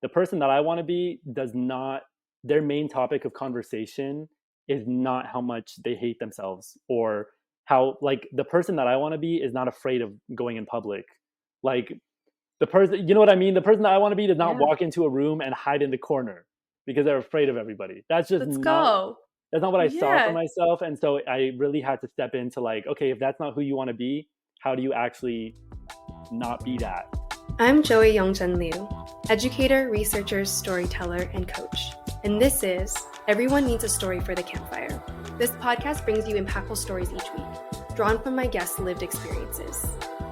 the person that I want to be does not, their main topic of conversation is not how much they hate themselves, or how, like, the person that I want to be is not afraid of going in public. Like, the person, you know what I mean? The person that I want to be does not Yeah. walk into a room and hide in the corner because they're afraid of everybody. Let's go. That's not what I saw for Yeah. myself. And so I really had to step into, like, okay, if that's not who you want to be, how do you actually not be that? I'm Joey Yongchen Liu, educator, researcher, storyteller, and coach. And this is Everyone Needs a Story for the Campfire. This podcast brings you impactful stories each week, drawn from my guests' lived experiences.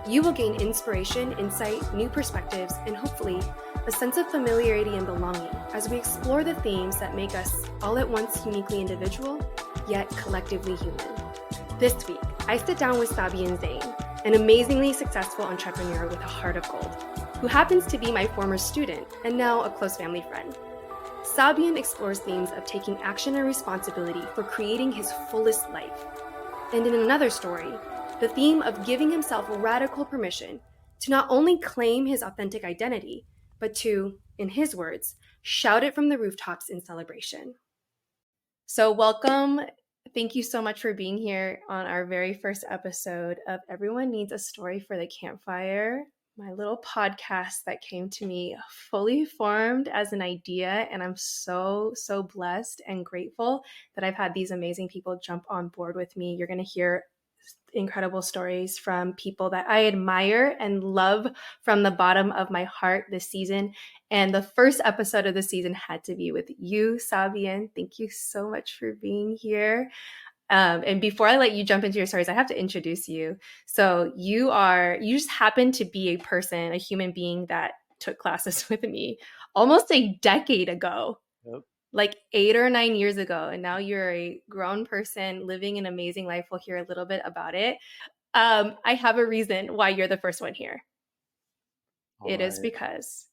You will gain inspiration, insight, new perspectives, and hopefully a sense of familiarity and belonging as we explore the themes that make us all at once uniquely individual, yet collectively human. This week, I sit down with Sabian Zein, an amazingly successful entrepreneur with a heart of gold, who happens to be my former student and now a close family friend. Sabian explores themes of taking action and responsibility for creating his fullest life. And in another story, the theme of giving himself radical permission to not only claim his authentic identity, but to, in his words, shout it from the rooftops in celebration. So welcome. Thank you so much for being here on our very first episode of Everyone Needs a Story for the Campfire, my little podcast that came to me fully formed as an idea. And I'm so blessed and grateful that I've had these amazing people jump on board with me. You're going to hear incredible stories from people that I admire and love from the bottom of my heart this season. And the first episode of the season had to be with you, Sabian. Thank you so much for being here. And before I let you jump into your stories, I have to introduce you. So you just happen to be a person, a human being that took classes with me almost a decade ago. Yep. Like 8 or 9 years ago. And now you're a grown person living an amazing life. We'll hear a little bit about it. I have a reason why you're the first one here. It is because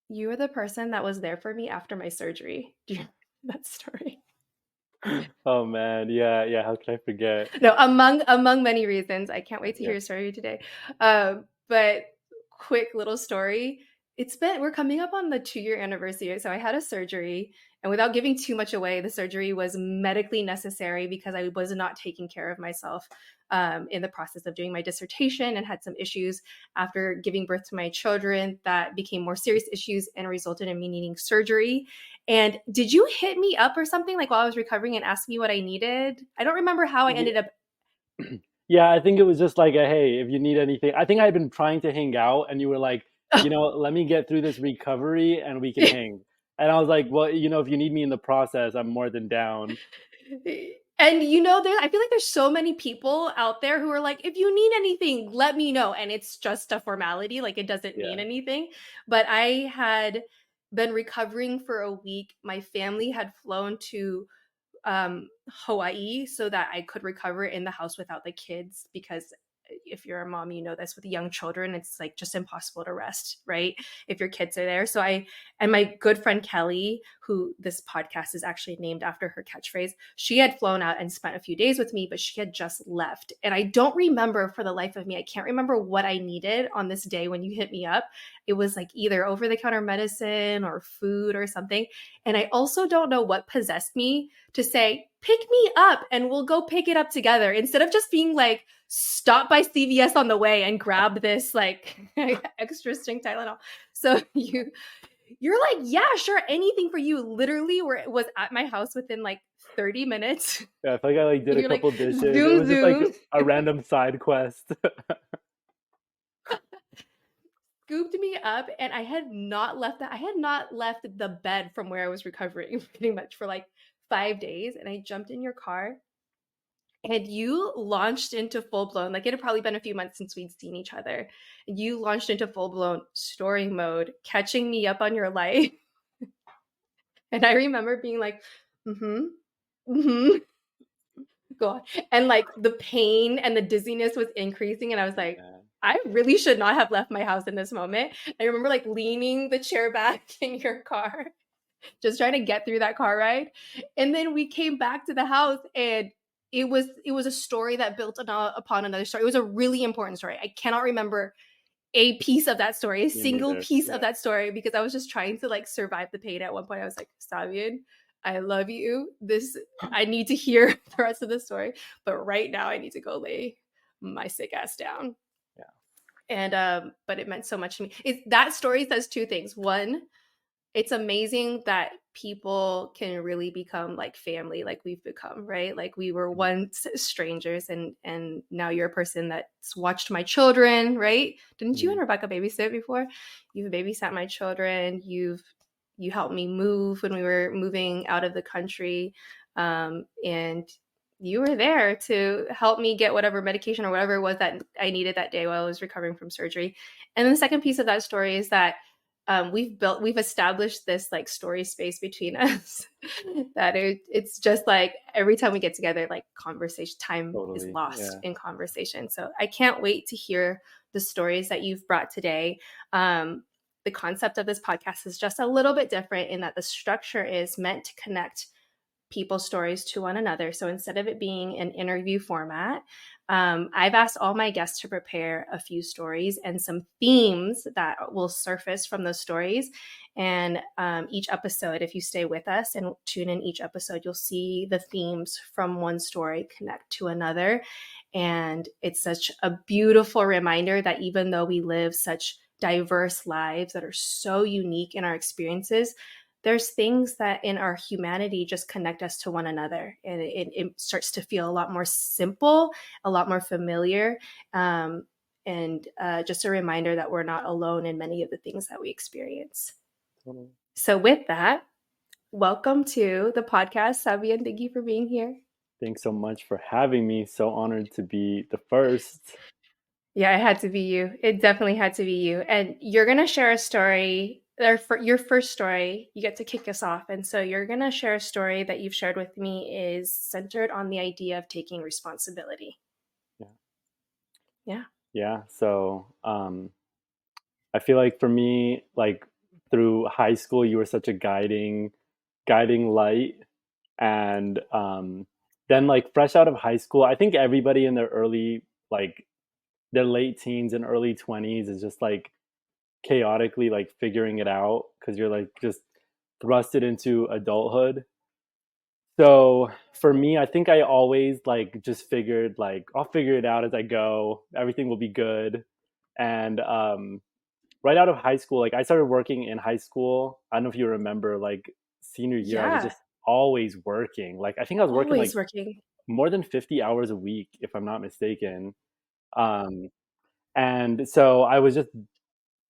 you were the person that was there for me after my surgery. Do you remember that story? Oh man, yeah. How can I forget? No, among many reasons. I can't wait to hear your story today. But quick little story. We're coming up on the 2-year anniversary. So I had a surgery, and without giving too much away, the surgery was medically necessary because I was not taking care of myself in the process of doing my dissertation, and had some issues after giving birth to my children that became more serious issues and resulted in me needing surgery. And did you hit me up or something like while I was recovering and ask me what I needed? I don't remember how I ended up. Yeah, I think it was just like hey, if you need anything. I think I had been trying to hang out, and you were like, let me get through this recovery and we can hang. And I was like, well, if you need me in the process, I'm more than down. And I feel like there's so many people out there who are like, if you need anything, let me know. And it's just a formality. Like, it doesn't mean anything. But I had been recovering for a week. My family had flown to Hawaii so that I could recover in the house without the kids, because if you're a mom, you know this, with young children, it's like just impossible to rest, right? If your kids are there. So and my good friend Kelly, who this podcast is actually named after her catchphrase, she had flown out and spent a few days with me, but she had just left. And I don't remember for the life of me, I can't remember what I needed on this day when you hit me up. It was like either over-the-counter medicine or food or something. And I also don't know what possessed me to say, pick me up and we'll go pick it up together, instead of just being like, stop by CVS on the way and grab this like extra strength Tylenol. So you're like, yeah, sure, anything for you. Literally was at my house within like 30 minutes. Yeah, I feel like I did a couple dishes. Zoom, it was just like a random side quest. Scooped me up, and I had not left the bed from where I was recovering pretty much for like 5 days. And I jumped in your car, and you launched into full-blown, like, it had probably been a few months since we'd seen each other. You launched into full-blown story mode, catching me up on your life. And I remember being like, go on. And like the pain and the dizziness was increasing. And I was like, I really should not have left my house in this moment. I remember like leaning the chair back in your car, just trying to get through that car ride. And then we came back to the house, and it was a story that built upon another story. It was a really important story. I cannot remember a piece of that story, a Me single neither. piece of Yeah. that story, because I was just trying to like survive the pain. At one point, I was like, Sabian, I love you. This, I need to hear the rest of the story, but right now I need to go lay my sick ass down. Yeah. And but it meant so much to me. That story says two things. One, it's amazing that people can really become like family, like we've become, right? Like we were once strangers, and now you're a person that's watched my children, right? Didn't you Mhm. and Rebecca babysit before? You've babysat my children. You helped me move when we were moving out of the country, and you were there to help me get whatever medication or whatever it was that I needed that day while I was recovering from surgery. And then the second piece of that story is that we've established this like story space between us that it's just like every time we get together, like conversation time is Totally. lost Yeah. in conversation. So I can't wait to hear the stories that you've brought today. The concept of this podcast is just a little bit different in that the structure is meant to connect people's stories to one another. So instead of it being an interview format, I've asked all my guests to prepare a few stories and some themes that will surface from those stories. And each episode, if you stay with us and tune in each episode, you'll see the themes from one story connect to another. And it's such a beautiful reminder that even though we live such diverse lives that are so unique in our experiences, there's things that in our humanity just connect us to one another, and it starts to feel a lot more simple, a lot more familiar, and just a reminder that we're not alone in many of the things that we experience. Totally. So with that, welcome to the podcast, Sabian. Thank you for being here. Thanks so much for having me. So honored to be the first. Yeah, it had to be you. It definitely had to be you. And you're going to share a story, or for your first story, you get to kick us off. And so you're going to share a story that you've shared with me is centered on the idea of taking responsibility. Yeah. Yeah. Yeah. So I feel like for me, like through high school, you were such a guiding light. And then like fresh out of high school, I think everybody in their early, like their late teens and early 20s is just like chaotically like figuring it out because you're like just thrusted into adulthood. So for me, I think I always like just figured like I'll figure it out as I go. Everything will be good. And right out of high school, like I started working in high school. I don't know if you remember, like senior year, I was Yeah. just always working. Like I think I was working like Always working. more than 50 hours a week, if I'm not mistaken. Um, and so I was just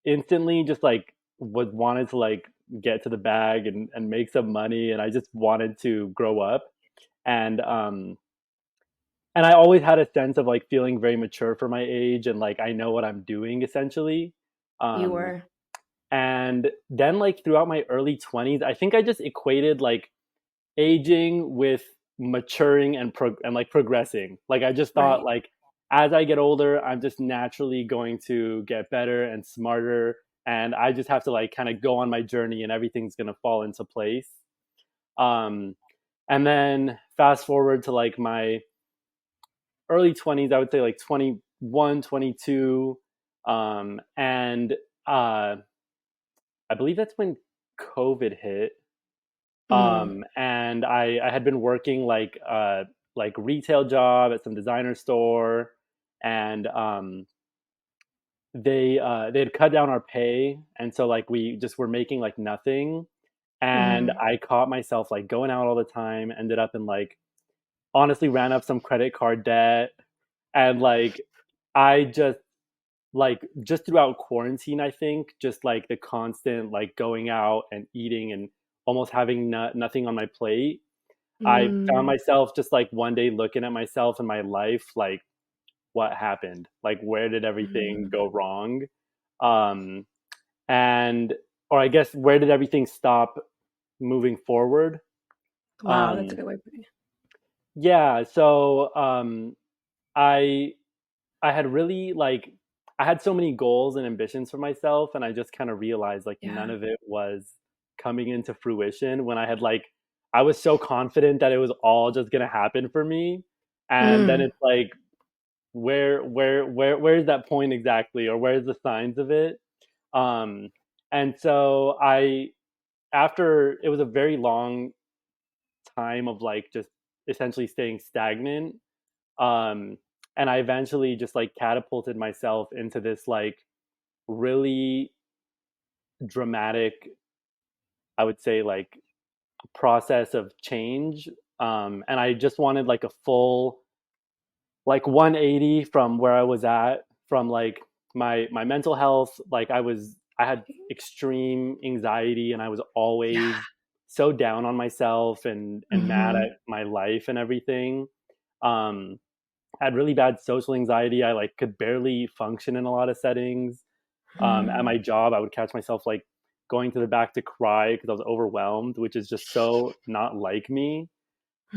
instantly just like wanted to like get to the bag and make some money, and I just wanted to grow up. And and I always had a sense of like feeling very mature for my age and like I know what I'm doing essentially. You Um, were. and then like throughout my early 20s, I think I just equated like aging with maturing and like progressing. Like I just thought Right. like as I get older, I'm just naturally going to get better and smarter, and I just have to like kind of go on my journey and everything's going to fall into place. Um and then fast forward to like my early 20s, I would say like 21, 22, and uh I believe that's when COVID hit. Mm, And I had been working like retail job at some designer store, and they had cut down our pay, and so like we just were making like nothing. And mm, I caught myself like going out all the time, ended up in like honestly ran up some credit card debt, and like I just throughout quarantine, I think just like the constant like going out and eating and almost having nothing on my plate, I found mm, myself just like one day looking at myself and my life, like, what happened? Like, where did everything mm. go wrong? Um, and, or I guess, where did everything stop moving forward? Wow, that's a Um, good way of putting it. yeah. So, I, I had really like, I had so many goals and ambitions for myself, and I just kind of realized like none Yeah. of it was coming into fruition when I had like, I was so confident that it was all just gonna happen for me. And then Mm, it's like where's that point exactly, or where's the signs of it? Um, and so I, after it was a very long time of like just essentially staying stagnant, um, and I eventually just like catapulted myself into this like really dramatic, I would say, like process of change. And I just wanted like a full like 180 from where I was at, from like my mental health. Like I had extreme anxiety, and I was Yeah. always so down on myself and mad Mm-hmm. at my life and everything. Um, I had really bad social anxiety. I like could barely function in a lot of settings. At Mm-hmm. my job, I would catch myself like going to the back to cry because I was overwhelmed, which is just so not like me.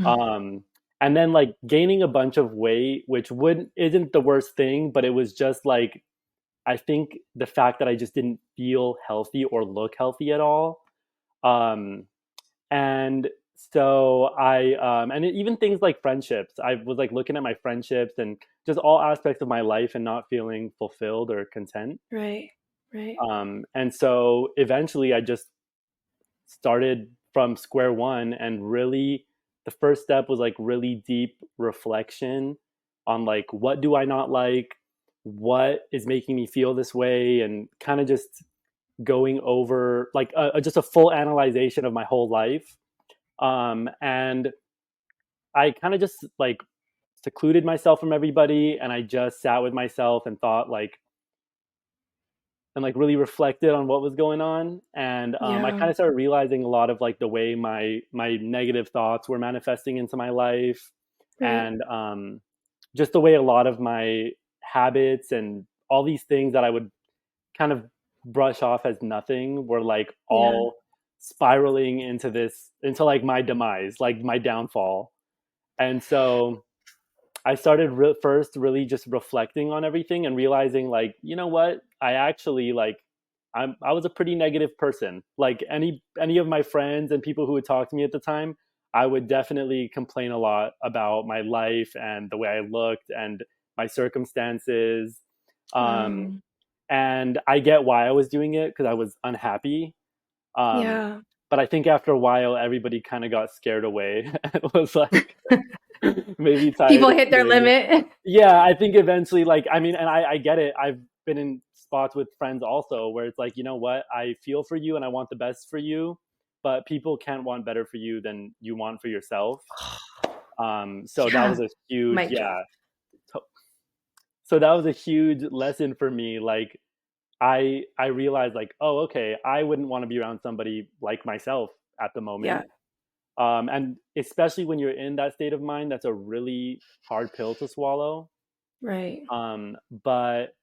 Um, and then like gaining a bunch of weight, which would isn't the worst thing, but it was just like I think the fact that I just didn't feel healthy or look healthy at all. Um, and so and even things like friendships, I was like looking at my friendships and just all aspects of my life and not feeling fulfilled or content. Right. Right. And so eventually I just started from square one, and really the first step was like really deep reflection on like what do I not like, what is making me feel this way, and kind of just going over like just a full analyzation of my whole life. And I kind of just like secluded myself from everybody, and I just sat with myself and thought like, and like really reflected on what was going on. And I Yeah. kind of started realizing a lot of like the way my negative thoughts were manifesting into my life, Right. and just the way a lot of my habits and all these things that I would kind of brush off as nothing were like Yeah. all spiraling into this, into like my demise, like my downfall. And so I started first really just reflecting on everything and realizing like, you know what? I actually like I was a pretty negative person. Like any of my friends and people who would talk to me at the time, I would definitely complain a lot about my life and the way I looked and my circumstances. Um, Wow. and I get why I was doing it, because I was unhappy. Um, Yeah. but I think after a while, everybody kind of got scared away and was like, maybe tired People of hit their hearing it. limit. Yeah, I think eventually, like, I mean, and I get it. I've been in spots with friends also where it's like, you know what, I feel for you and I want the best for you, but people can't want better for you than you want for yourself. So that Yeah. was a huge, Mic drop. yeah. So that was a huge lesson for me. Like, I realized like, oh, okay, I wouldn't want to be around somebody like myself at the Yeah. moment. And especially when you're in that state of mind, that's a really hard pill to swallow. Right. But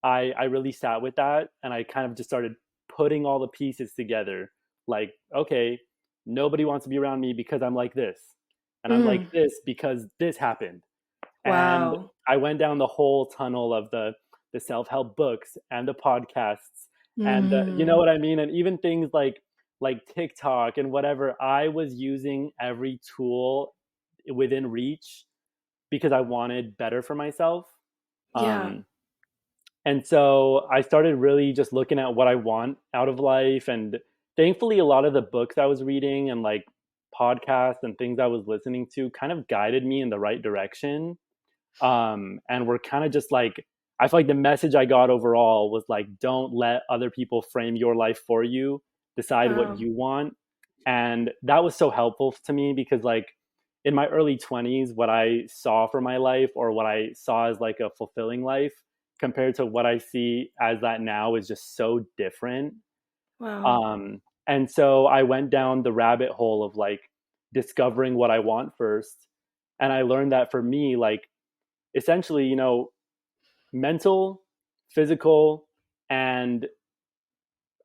I really sat with that, and I kind of just started putting all the pieces together. Like, okay, nobody wants to be around me because I'm like this, and I'm like Mm. this because this happened. And Wow. I went down the whole tunnel of the self help books and the podcasts, and you know Mm. what I mean, and even things like TikTok and whatever. I was using every tool within reach because I wanted better for myself. Yeah. Um, and so I started really just looking at what I want out of life. And thankfully, a lot of the books I was reading and like podcasts and things I was listening to kind of guided me in the right direction. And we're kind of just like, I feel like the message I got overall was like, don't let other people frame your life for you, decide what Wow. you want. And that was so helpful to me because like in my early 20s, what I saw for my life, or what I saw as like a fulfilling life, compared to what I see as that now, is just so different. Wow. And so I went down the rabbit hole of like discovering what I want first. And I learned that for me, like essentially, mental, physical, and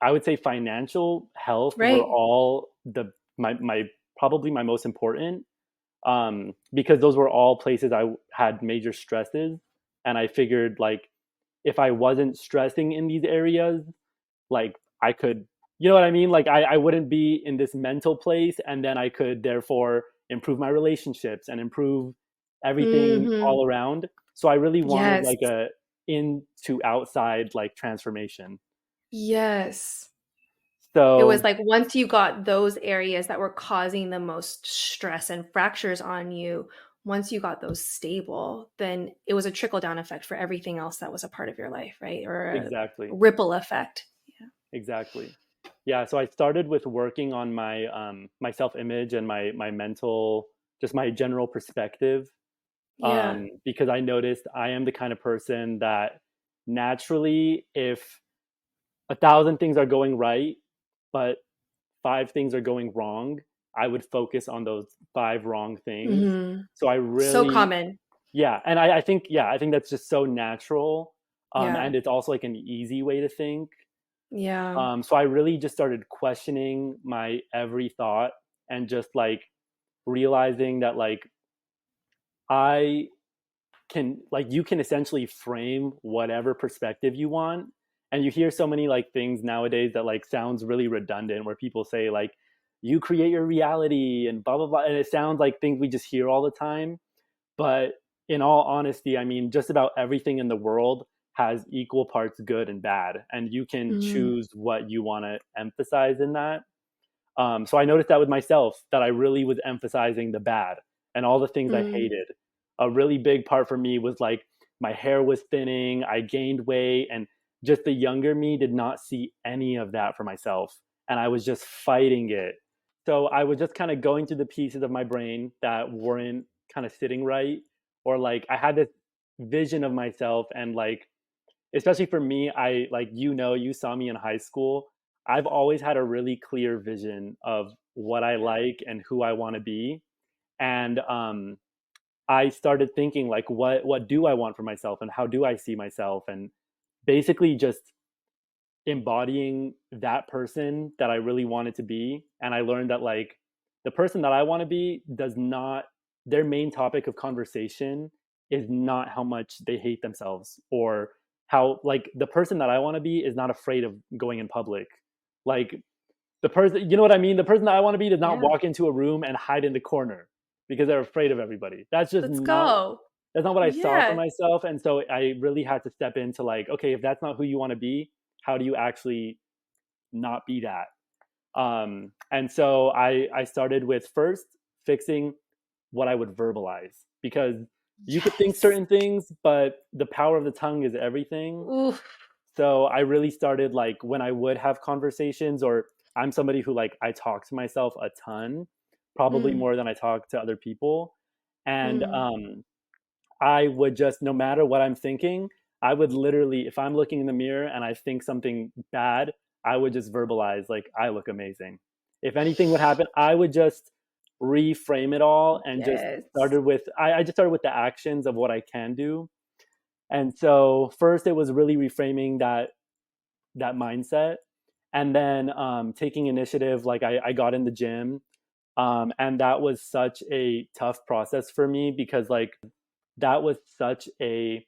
I would say financial health were Right. all my probably my most important, because those were all places I had major stresses, and I figured like if I wasn't stressing in these areas, like I could, you know what I mean? Like I wouldn't be in this mental place, and then I could therefore improve my relationships and improve everything Mm-hmm. all around. So I really wanted Yes. like a in to outside like transformation. Yes. It was So like once you got those areas that were causing the most stress and fractures on you, once you got those stable, then it was a trickle down effect for everything else that was a part of your life, right? Or a exactly. ripple effect. Yeah. Exactly. Yeah, so I started with working on my my self-image and my mental, just my general perspective, Yeah. because I noticed I am the kind of person that naturally, if a thousand things are going right, but five things are going wrong, I would focus on those five wrong things. Hmm. So I So really, common. yeah, and I think, yeah, I think that's just so natural, Yeah. and it's also like an easy way to think. Yeah. So I really just started questioning my every thought and just like realizing that like I can like you can essentially frame whatever perspective you want. And you hear so many like things nowadays that like sounds really redundant where people say like you create your reality and blah blah blah, and it sounds like things we just hear all the time. But in all honesty, I mean, just about everything in the world has equal parts good and bad, and you can Mm, choose what you want to emphasize in that. So I noticed that with myself, that I really was emphasizing the bad and all the things I mm, hated. A really big part for me was like my hair was thinning, I gained weight, and just the younger me did not see any of that for myself. And I was just fighting it. So I was just kind of going through the pieces of my brain that weren't kind of sitting right. Or like I had this vision of myself, and like especially for me, I like, you saw me in high school. I've always had a really clear vision of what I yeah. like and who I want to be. And I started thinking like what do I want for myself and how do I see myself, and basically just embodying that person that I really wanted to be. And I learned that like the person that I want to be does not, their main topic of conversation is not how much they hate themselves, or how like the person that I want to be is not afraid of going in public. Like the person, you know what I mean? The person that I want to be does not Yeah. walk into a room and hide in the corner because they're afraid of everybody. Let's go. That's not what I saw for Yeah. myself. And so I really had to step into like, okay, if that's not who you want to be, how do you actually not be that? And so I started with first fixing what I would verbalize, because you could think Yes. certain things, but the power of the tongue is everything. Ooh. So I really started like when I would have conversations, or I'm somebody who like I talk to myself a ton, probably Mm, more than I talk to other people. And mm. I would just, no matter what I'm thinking, I would literally, if I'm looking in the mirror and I think something bad, I would just verbalize, like, I look amazing. If anything would happen, I would just reframe it all and just Yes. started with, I just started with the actions of what I can do. And so first it was really reframing that mindset. And then taking initiative, like I got in the gym. And that was such a tough process for me because like that was such a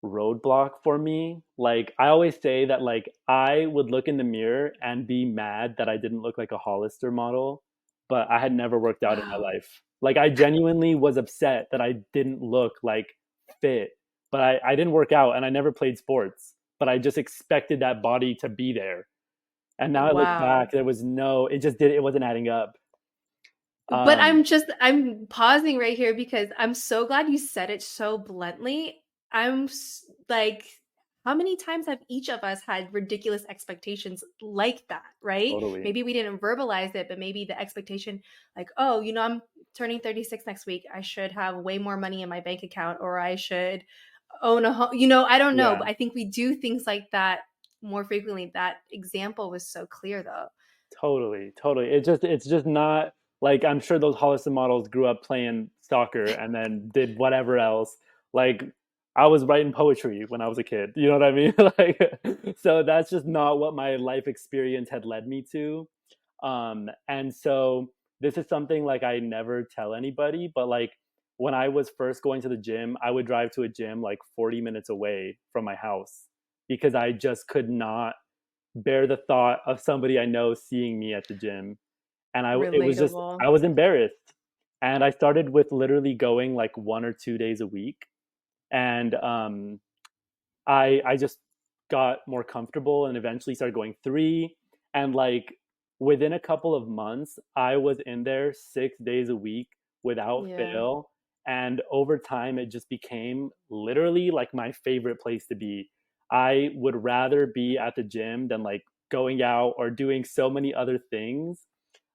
roadblock for me. Like I always say that like I would look in the mirror and be mad that I didn't look like a Hollister model, but I had never worked out in my Wow. life. Like I genuinely was upset that I didn't look like fit, but I didn't work out and I never played sports, but I just expected that body to be there. And now I look back, Wow. there was no, it wasn't adding up. But Um, I'm pausing right here because I'm so glad you said it so bluntly. Like, how many times have each of us had ridiculous expectations like that, right? totally. Maybe we didn't verbalize it, but maybe the expectation, like, oh, I'm turning 36 next week. I should have way more money in my bank account, or I should own a home. I don't know, Yeah. but I think we do things like that more frequently. That example was so clear, though. Totally, totally. It's just not like I'm sure those Hollister models grew up playing soccer and then did whatever else. Like I was writing poetry when I was a kid. You know what I mean? Like so that's just not what my life experience had led me to. And so this is something like I never tell anybody, but like when I was first going to the gym, I would drive to a gym like 40 minutes away from my house because I just could not bear the thought of somebody I know seeing me at the gym. And it was just, Relatable. I was embarrassed. And I started with literally going like 1 or 2 days a week. And I just got more comfortable and eventually started going 3. And like within a couple of months, I was in there 6 days a week without Yeah. fail. And over time, it just became literally like my favorite place to be. I would rather be at the gym than like going out or doing so many other things.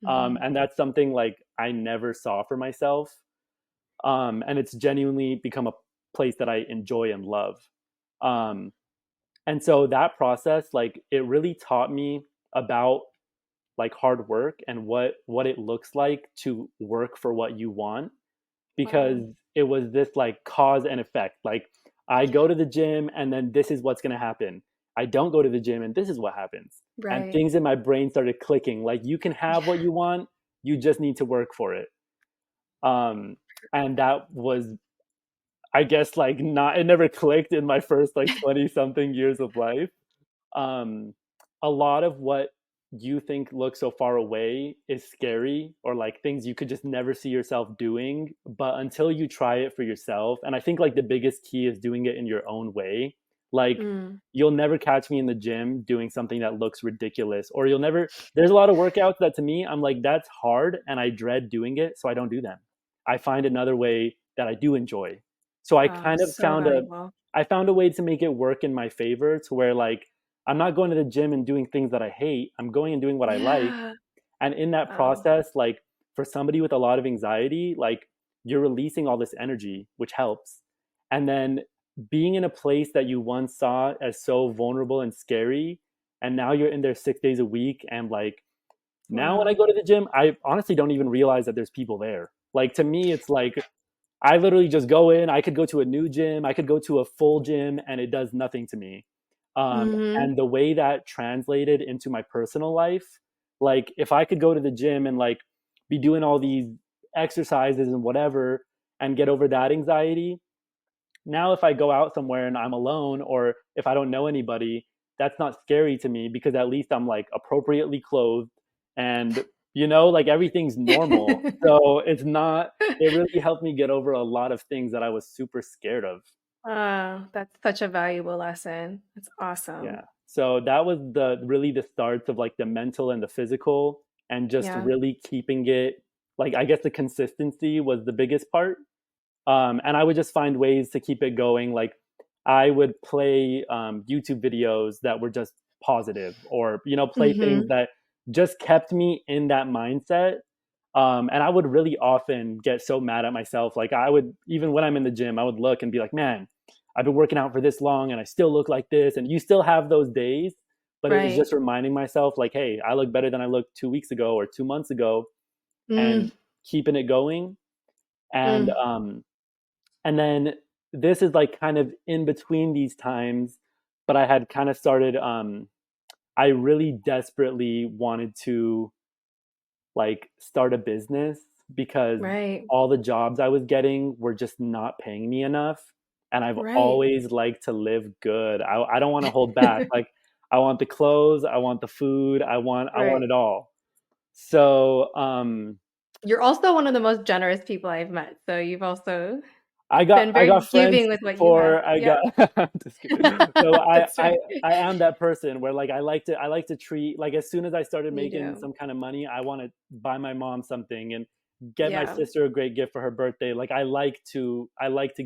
Hmm. And that's something like I never saw for myself. And it's genuinely become a place that I enjoy and love. Um, and so that process, like it really taught me about like hard work and what it looks like to work for what you want, because Wow. it was this like cause and effect. Like I Yeah. go to the gym and then this is what's going to happen. I don't go to the gym and this is what happens. And Right. things in my brain started clicking. Like you can have what Yeah. you want, you just need to work for it. Um and that was, I guess, like not, it never clicked in my first like 20 something years of life. um a lot of what you think looks so far away is scary, or like things you could just never see yourself doing, but until you try it for yourself. And I think like the biggest key is doing it in your own way. Like Mm. you'll never catch me in the gym doing something that looks ridiculous, or you'll never, there's a lot of workouts that to me I'm like that's hard and I dread doing it, so I don't do them. I find another way that I do enjoy. So I Wow. kind of So found a, valuable. I found a way to make it work in my favor, to where like I'm not going to the gym and doing things that I hate. I'm going and doing what I like. Yeah. And in that Wow. process, like for somebody with a lot of anxiety, like you're releasing all this energy, which helps. And then being in a place that you once saw as so vulnerable and scary, and now you're in there 6 days a week. And like now when I Wow. go to the gym, I honestly don't even realize that there's people there. Like to me, it's like I literally just go in. I could go to a new gym. I could go to a full gym, and it does nothing to me. Hmm. And the way that translated into my personal life, like if I could go to the gym and like be doing all these exercises and whatever, and get over that anxiety, now if I go out somewhere and I'm alone, or if I don't know anybody, that's not scary to me, because at least I'm like appropriately clothed, and like everything's normal. So it's not, it really helped me get over a lot of things that I was super scared of. That's such a valuable lesson. That's Yeah. awesome. So that was the really the starts of like the mental and the physical, and just Yeah. really keeping it, like I guess the consistency was the biggest part. And I would just find ways to keep it going. Like I would play YouTube videos that were just positive, or play things Hmm. that just kept me in that mindset. And I would really often get so mad at myself. Like I would, even when I'm in the gym, I would look and be like, man, I've been working out for this long and I still look like this. And you still have those days, but it was Right. just reminding myself, like, hey, I look better than I looked 2 weeks ago or 2 months ago, Mm. and keeping it going. And Mm. and then this is like kind of in between these times, but I had kind of started, I really desperately wanted to like start a business, because Right. all the jobs I was getting were just not paying me enough. And I've Right. always liked to live good. I don't want to hold back. Like I want the clothes, I want the food, I want Right. it all. So You're also one of the most generous people I've met. So you've also I got been I very got friends giving with what you have. before I Yeah. got just kidding. So That's right. I am that person where like I like to treat, like as soon as I started You making do. some kind of money, I want to buy my mom something and get my Yeah. sister a great gift for her birthday. Like I like to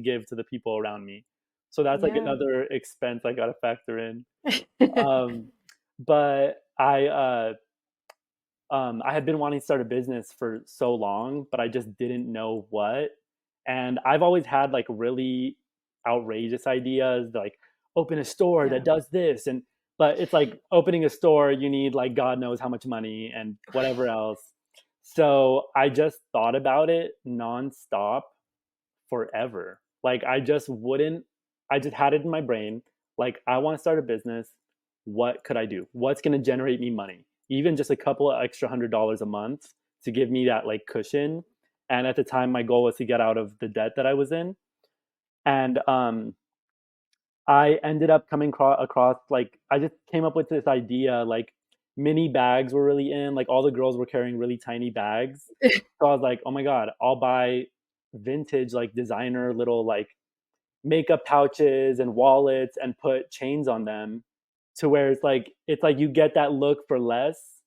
give to the people around me. So that's like Yeah. another expense I got to factor in. Um but I had been wanting to start a business for so long, but I just didn't know what. And I've always had like really outrageous ideas, like open a store that Yeah. does this. And but it's like opening a store, you need like God knows how much money and whatever else. So I just thought about it nonstop forever. Like I just wouldn't, I just had it in my brain. Like I want to start a business. What could I do? What's going to generate me money? Even just a couple of extra $100 a month to give me that like cushion. And at the time, my goal was to get out of the debt that I was in. And I ended up coming across, like, I just came up with this idea, like, mini bags were really in, like, all the girls were carrying really tiny bags. So I was like, oh my God, I'll buy vintage, like, designer little, like, makeup pouches and wallets and put chains on them to where it's like you get that look for less.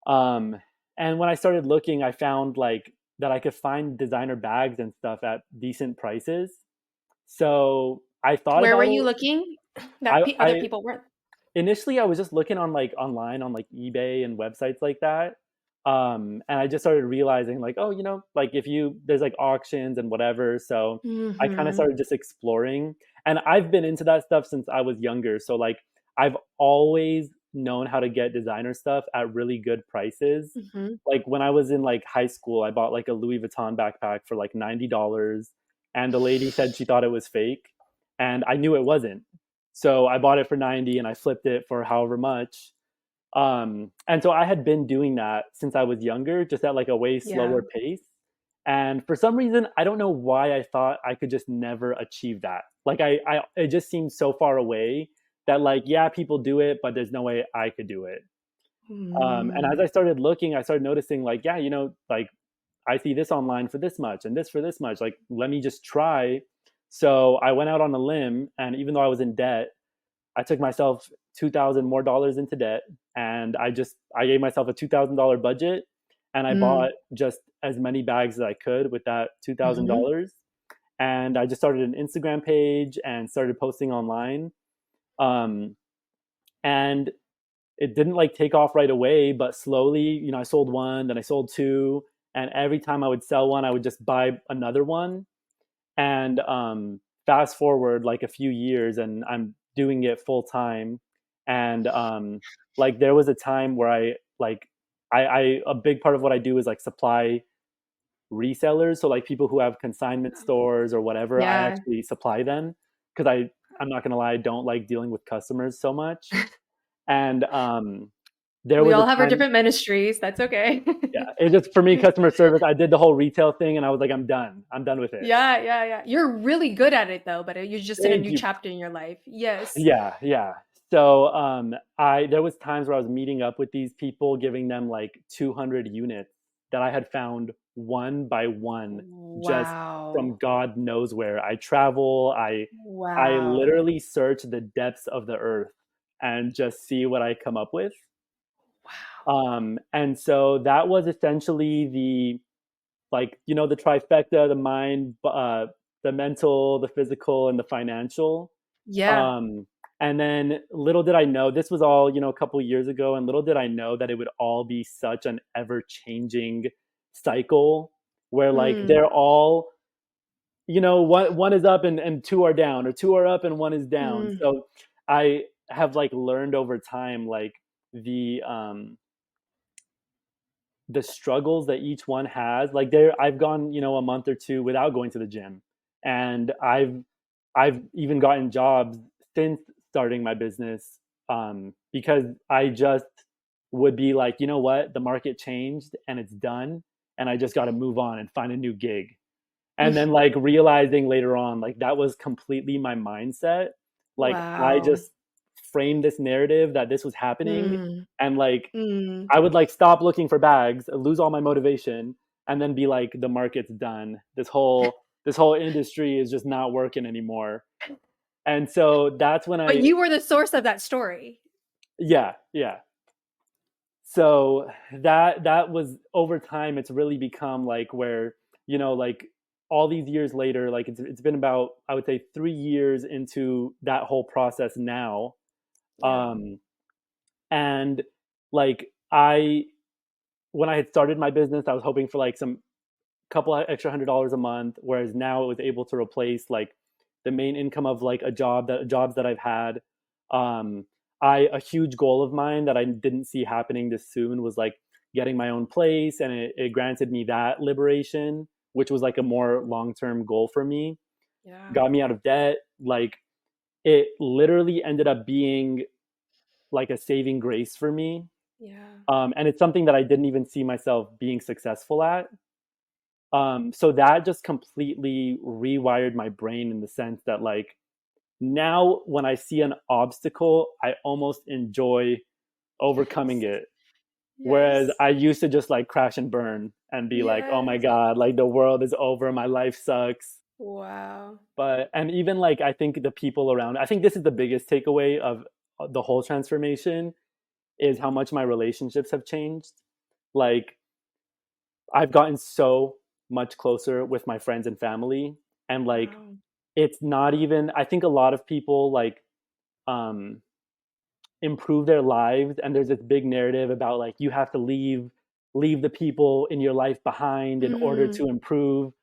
Um, and when I started looking, I found like that I could find designer bags and stuff at decent prices. So I thought Where were about you it. looking that other I people weren't? initially I was just looking on like online on like eBay and websites like that. And I just started realizing like, oh, like if you there's like auctions and whatever. So I kind of Mm-hmm. started just exploring. And I've been into that stuff since I was younger. So like I've always known how to get designer stuff at really good prices. Mm-hmm. Like when I was in like high school, I bought like a Louis Vuitton backpack for like $90, and the lady said she thought it was fake, and I knew it wasn't. So I bought it for 90 and I flipped it for however much. And so I had been doing that since I was younger, just at like a way Yeah. slower pace. And for some reason, I don't know why I thought I could just never achieve that. Like it just seemed so far away that like, yeah, people do it, but there's no way I could do it. And as Mm. I started looking, I started noticing like, yeah, like I see this online for this much and this for this much. Like, let me just try. So I went out on a limb, and even though I was in debt, I took myself $2,000 more into debt, and I gave myself a $2,000 budget, and I Mm. bought just as many bags as I could with that two thousand Mm-hmm. dollars, and I just started an Instagram page and started posting online, um, and it didn't like take off right away, but slowly, I sold one, then I sold two, and every time I would sell one, I would just buy another one, and fast forward like a few years, and I'm doing it full time. And like there was a time where I a big part of what I do is like supply resellers. So like people who have consignment stores or whatever, I Yeah. actually supply them because I'm not gonna lie, I don't like dealing with customers so much. And there We was a all have our time, different ministries. That's okay. yeah, it just for me customer service. I did the whole retail thing, and I was like, I'm done with it. Yeah, yeah, yeah. You're really good at it though, but you're just in a Thank new you. chapter in your life. Yes. Yeah, yeah. So I there was times where I was meeting up with these people, giving them like 200 units that I had found one by one, just from Wow. God knows where. I travel, I Wow. literally search the depths of the earth and just see what I come up with. Wow. And so that was essentially the like the trifecta: the mind, the mental, the physical, and the financial. Yeah. um and then little did I know, this was all a couple years ago, and little did I know that it would all be such an ever changing cycle where like Mm. they're all, one is up and two are down, or two are up and one is down. Mm. So I have like learned over time like the um the struggles that each one has. Like I've gone, a month or two without going to the gym, and I've even gotten jobs since starting my business, because I just would be like, you know what, the market changed and it's done, and I just got to move on and find a new gig. And then like realizing later on, like that was completely my mindset. Like I Wow. just framed this narrative that this was happening, Mm. and like Mm. I would like stop looking for bags, lose all my motivation, and then be like, the market's done. This whole industry is just not working anymore. And so that's when But I, you were the source of that story. yeah, yeah. So that was over time. It's really become like where, like all these years later, like it's been about, I would say, 3 years into that whole process now. Yeah. And like when I had started my business, I was hoping for like some couple of extra $100 a month, whereas now it was able to replace like the main income of like jobs that I've had. Um, a huge goal of mine that I didn't see happening this soon was like getting my own place, and it granted me that liberation, which was like a more long term goal for me. Yeah. Got me out of debt. Like it literally ended up being like a saving grace for me. Yeah. And it's something that I didn't even see myself being successful at. So that just completely rewired my brain in the sense that like now when I see an obstacle, I almost enjoy overcoming Yes. it. Whereas Yes. I used to just like crash and burn and be like, oh my Yes. God, like the world is over, my life sucks. Wow. But and even like I think the people around, I think this is the biggest takeaway of the whole transformation is how much my relationships have changed. Like I've gotten so much closer with my friends and family, and like Wow. it's not even, I think a lot of people like um improve their lives, and there's this big narrative about like you have to leave the people in your life behind in order Mm. to improve.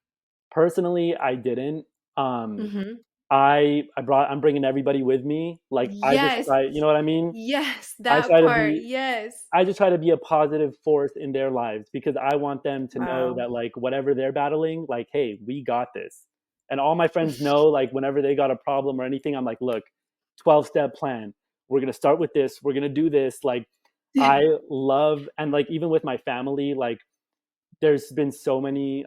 Personally, I didn't. um Mhm. I'm bringing everybody with me. Like I just Yes. try, you know what I mean? Yes, I that try to part. be Yes. I just try to be a positive force in their lives because I want them to know Wow. that like whatever they're battling, like, hey, we got this. And all my friends know, like whenever they got a problem or anything, I'm like, look, 12-step plan. We're gonna start with this. We're gonna do this. Like I love, and like even with my family, like there's been so many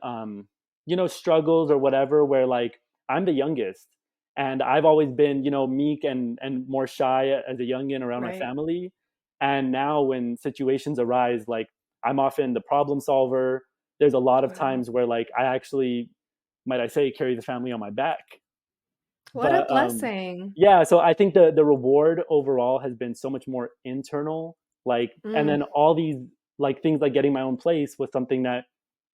struggles or whatever where like I'm the youngest, and I've always been, meek and more shy as a youngin around my Right. family. And now when situations arise, like I'm often the problem solver. There's a lot of Wow. times where like I actually, might I say, carry the family on my back. What a But blessing. yeah, so I think the reward overall has been so much more internal. Like, and Mm. then all these like things like getting my own place was something that,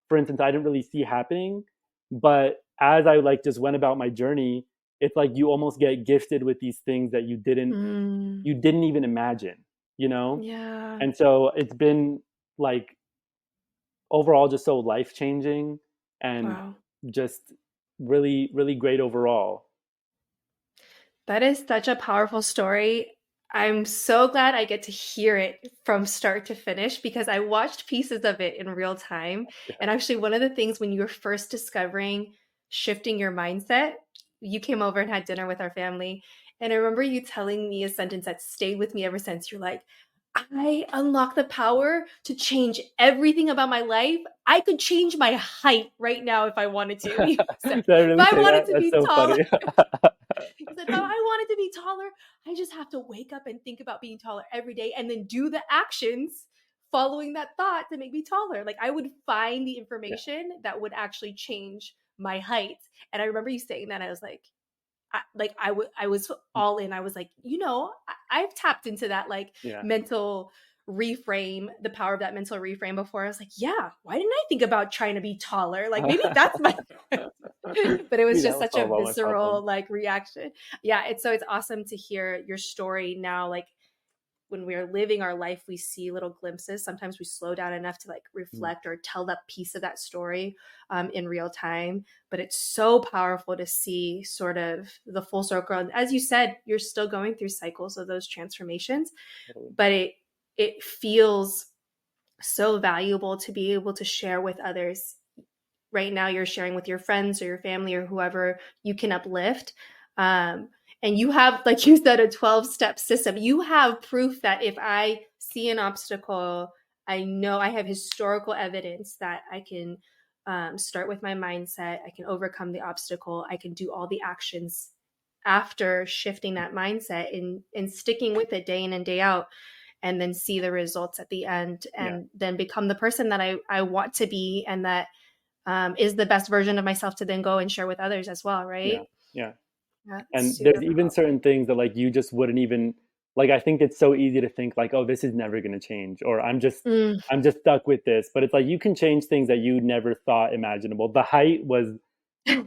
for instance, I didn't really see happening. But as I like just went about my journey, it's like you almost get gifted with these things that Mm. you didn't even imagine, you know? Yeah. And so it's been like overall just so life changing and Wow. just really, really great overall. That is such a powerful story. I'm so glad I get to hear it from start to finish because I watched pieces of it in real time. Yeah. And actually, one of the things when you were first discovering shifting your mindset, you came over and had dinner with our family. And I remember you telling me a sentence that stayed with me ever since. You're like, I unlock the power to change everything about my life. I could change my height right now if I wanted to. You said, Did I if really I say wanted that? to That's be so taller, funny. he said, if I wanted to be taller, I just have to wake up and think about being taller every day and then do the actions following that thought to make me taller. Like I would find the Yeah. information that would actually change my height. And I remember you saying that. I was like, I was all in. I was like, I've tapped into that like Yeah. mental reframe, the power of that mental reframe before. I was like, yeah, why didn't I think about trying to be taller? Like maybe that's my but it was Maybe that just will such a solve all my visceral problems. like reaction. Yeah, it's awesome to hear your story now. Like when we're living our life, we see little glimpses. Sometimes we slow down enough to like Mm, reflect or tell that piece of that story in real time. But it's so powerful to see sort of the full circle. And as you said, you're still going through cycles of those transformations, totally. but it feels so valuable to be able to share with others. Right now you're sharing with your friends or your family or whoever you can uplift. And you have, like you said, a 12-step system. You have proof that if I see an obstacle, I know I have historical evidence that I can start with my mindset. I can overcome the obstacle. I can do all the actions after shifting that mindset and sticking with it day in and day out, and then see the results at the end, Yeah. and then become the person that I want to be, and that is the best version of myself to then go and share with others as well, right? Yeah. Yeah. That's And super there's even powerful. certain things that like you just wouldn't even like. I think it's so easy to think like, oh, this is never going to change, or Mm. I'm just stuck with this. But it's like you can change things that you never thought imaginable. The height was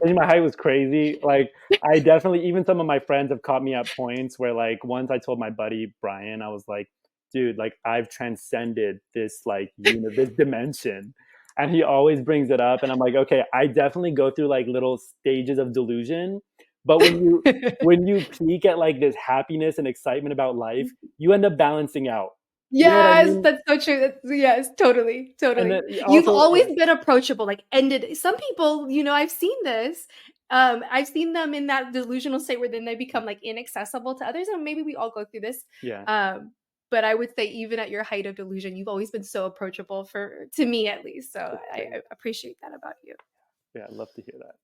Changing my height was crazy. Like I definitely, even some of my friends have caught me at points where like once I told my buddy Brian, I was like, dude, like I've transcended this like this dimension. And he always brings it up and I'm like, okay, I definitely go through like little stages of delusion. But when you peak at like this happiness and excitement about life, you end up balancing out. You know what I Yes, mean? that's so true. Yes, totally, And then totally. You've also, always yeah, been approachable, like ended. Some people, I've seen this. I've seen them in that delusional state where then they become like inaccessible to others, and maybe we all go through this. yeah, Um, but I would say even at your height of delusion, you've always been so approachable for to me at least. So I appreciate that about you. yeah, I'd love to hear that.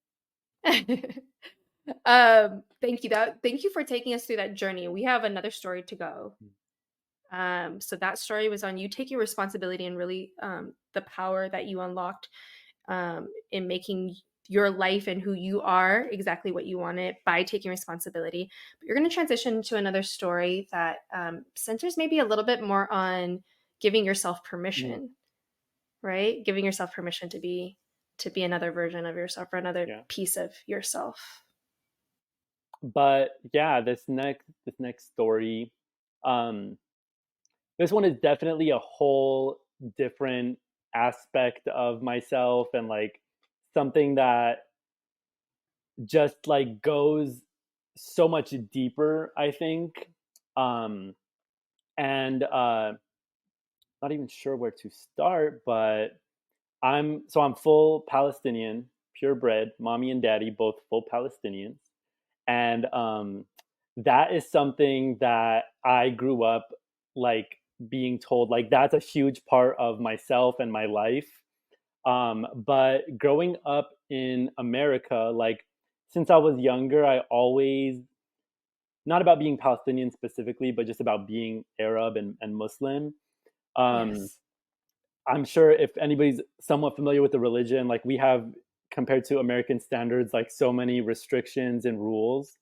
Thank you for taking us through that journey. We have another story to go. So that story was on you taking responsibility and really the power that you unlocked in making your life and who you are exactly what you want it by taking responsibility. But you're going to transition to another story that centers maybe a little bit more on giving yourself Mhm. permission, right? Giving yourself permission to be another version of yourself or another Yeah. piece of yourself. But yeah, this next story, um, this one is definitely a whole different aspect of myself, and like something that just like goes so much deeper, I think. Um, and not even sure where to start, but I'm full Palestinian, purebred, mommy and daddy both full Palestinians. And that is something that I grew up like being told, like that's a huge part of myself and my life. But growing up in America, like since I was younger, I always, not about being Palestinian specifically, but just about being Arab and Muslim. Um, Yes. I'm sure if anybody's somewhat familiar with the religion, like we have, compared to American standards, like so many restrictions and rules.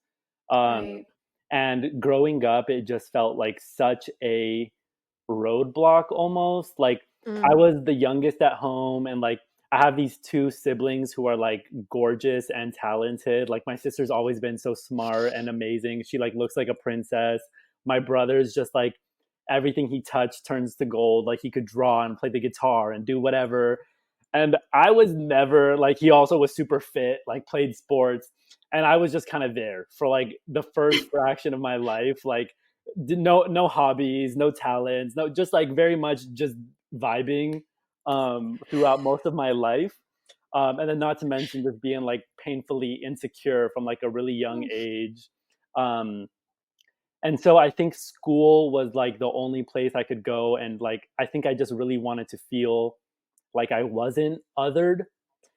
Um, Right. and growing up, it just felt like such a roadblock almost. Like I Mm. was the youngest at home, and like I have these two siblings who are like gorgeous and talented. Like my sister's always been so smart and amazing. She like looks like a princess. My brother's just like everything he touched turns to gold. Like he could draw and play the guitar and do whatever. And I was never like, he also was super fit, like played sports. And I was just kind of there for like the first fraction of my life. Like no hobbies, no talents, no, just like very much just vibing throughout most of my life. And then not to mention just being like painfully insecure from like a really young Oof. age. Um, and so I think school was like the only place I could go, and like I think I just really wanted to feel like I wasn't othered.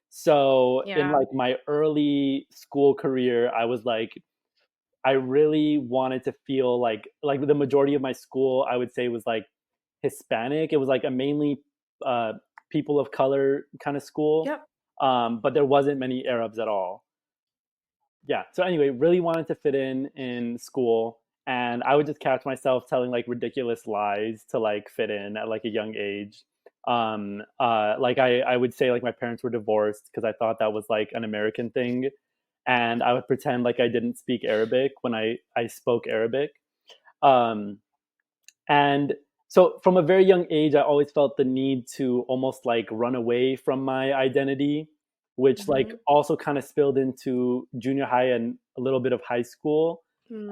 So in Yeah. like my early school career, I was like, I really wanted to feel like the majority of my school, I would say, was like Hispanic. It was like a mainly uh, people of color kind of school, Yep. but there wasn't many Arabs at all. Yeah. So anyway, really wanted to fit in school, and I would just catch myself telling like ridiculous lies to like fit in at like a young age. Like I would say like my parents were divorced because I thought that was like an American thing, and I would pretend like I didn't speak Arabic when I spoke Arabic. Um, and so from a very young age, I always felt the need to almost like run away from my identity, which like Mm-hmm. also kind of spilled into junior high and a little bit of high school.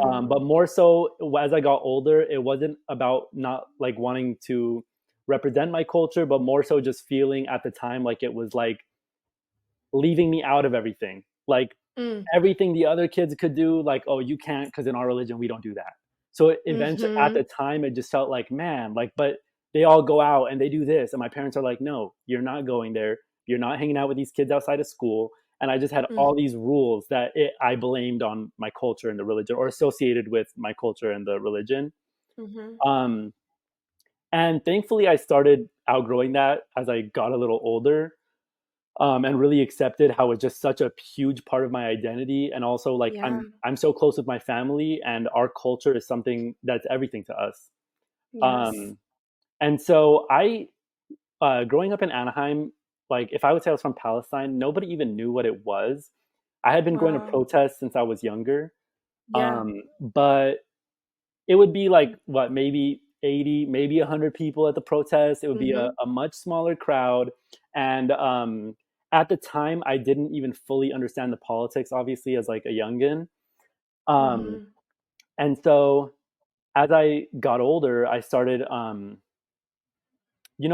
But Mm. more so as I got older, it wasn't about not like wanting to represent my culture, but more so just feeling at the time like it was like leaving me out of everything. Like Mm. everything the other kids could do, like, oh, you can't because in our religion we don't do that. So eventually, at Mm-hmm. the time, it just felt like, man, like, but they all go out and they do this, and my parents are like, no, you're not going there. You're not hanging out with these kids outside of school. And I just had Mm. all these rules that I blamed on my culture and the religion, or associated with my culture and the religion. Mm-hmm. Um, and thankfully, I started outgrowing that as I got a little older, and really accepted how it's just such a huge part of my identity. And also like Yeah. I'm so close with my family, and our culture is something that's everything to us. Yes. um and so I growing up in Anaheim, like if I would say I was from Palestine, nobody even knew what it was. I had been going to Wow. protests since I was younger, Yeah. but it would be like what, maybe 80, maybe 100 people at the protest. It would be Mm-hmm. a much smaller crowd. And at the time, I didn't even fully understand the politics, obviously, as like a youngin. Um, Mm-hmm. and so as I got older, I started,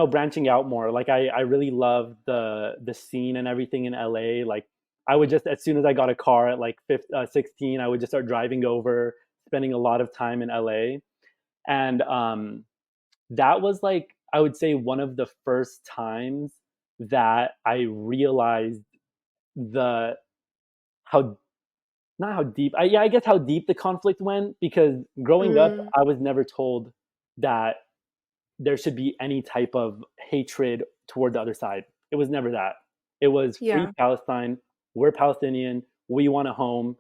branching out more. Like I really loved the scene and everything in LA. Like I would just, as soon as I got a car at like 16, I would just start driving over, spending a lot of time in LA. And that was like, I would say, one of the first times that I realized the how not how deep, I guess how deep the conflict went, because growing up Mm. I was never told that there should be any type of hatred toward the other side. It was never that. It was free Yeah. Palestine, we're Palestinian, we want a home,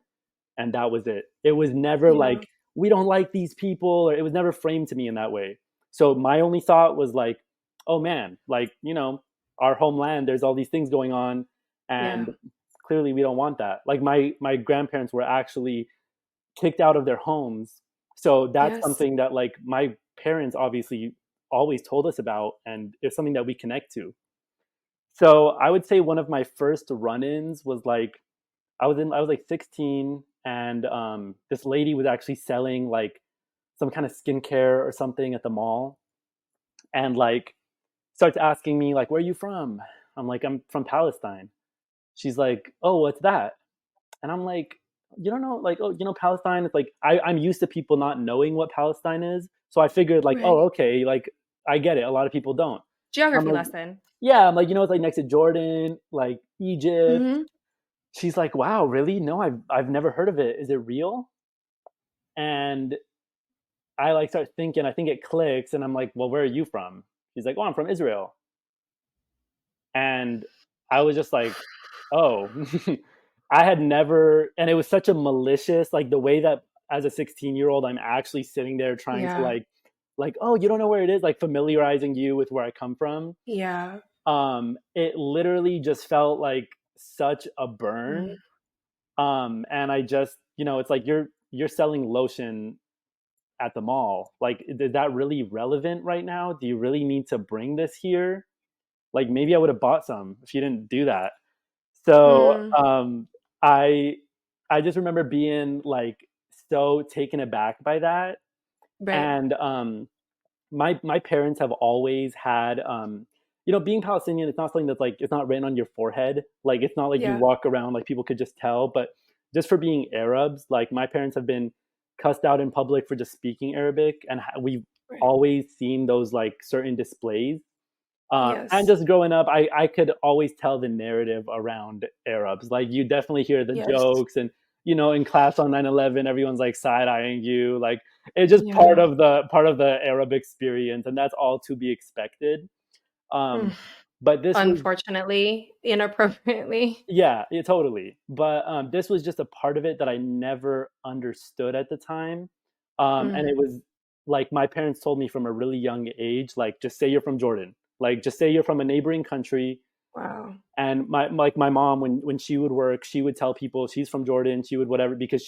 and that was it. It was never Yeah. like we don't like these people, or it was never framed to me in that way. So my only thought was like, oh man, like, our homeland, there's all these things going on, Yeah. and clearly we don't want that. Like my grandparents were actually kicked out of their homes. So that's Yes. something that like my parents obviously always told us about, and it's something that we connect to. So I would say one of my first run-ins was like I was like 16, and this lady was actually selling like some kind of skincare or something at the mall, and like starts asking me like, "Where are you from?" I'm like, "I'm from Palestine." She's like, "Oh, what's that?" And I'm like, "You don't know, like, oh, Palestine." It's like I'm used to people not knowing what Palestine is, so I figured like, Right. oh, okay, like I get it. A lot of people don't. I'm Geography like, lesson. yeah, I'm like, it's like next to Jordan, like Egypt. Mm-hmm. She's like, "Wow, really? No, I've never heard of it. Is it real?" And I like start thinking, I think it clicks, and I'm like, "Well, where are you from?" She's like, "Oh, I'm from Israel." And I was just like, "Oh." I had never, and it was such a malicious, like the way that as a 16-year-old I'm actually sitting there trying to Yeah. like, "Oh, you don't know where it is," like familiarizing you with where I come from. Yeah. It literally just felt like such a burn. Mm. And I just, it's like you're selling lotion at the mall. Like, is that really relevant right now? Do you really need to bring this here? Like, maybe I would have bought some if you didn't do that. So, Mm. I I just remember being like so taken aback by that. Right. And my parents have always had being Palestinian, it's not something that's like it's not written on your forehead. Like it's not like you Yeah. walk around like people could just tell. But just for being Arabs, like my parents have been cussed out in public for just speaking Arabic, and we've Right. always seen those like certain displays. And Yes. just growing up, I could always tell the narrative around Arabs. Like you definitely hear the Yes. jokes, and in class on 9/11, everyone's like side eyeing you. Like it's just part Yeah. of the Arab experience, and that's all to be expected. Mm. Um, but this was Unfortunately, inappropriately. yeah, yeah, totally. But this was just a part of it that I never understood at the time. And Mm. it was like my parents told me from a really young age, like just say you're from Jordan, like just say you're from a neighboring country. Wow. And my mom, when she would work, she would tell people she's from Jordan. She would whatever, because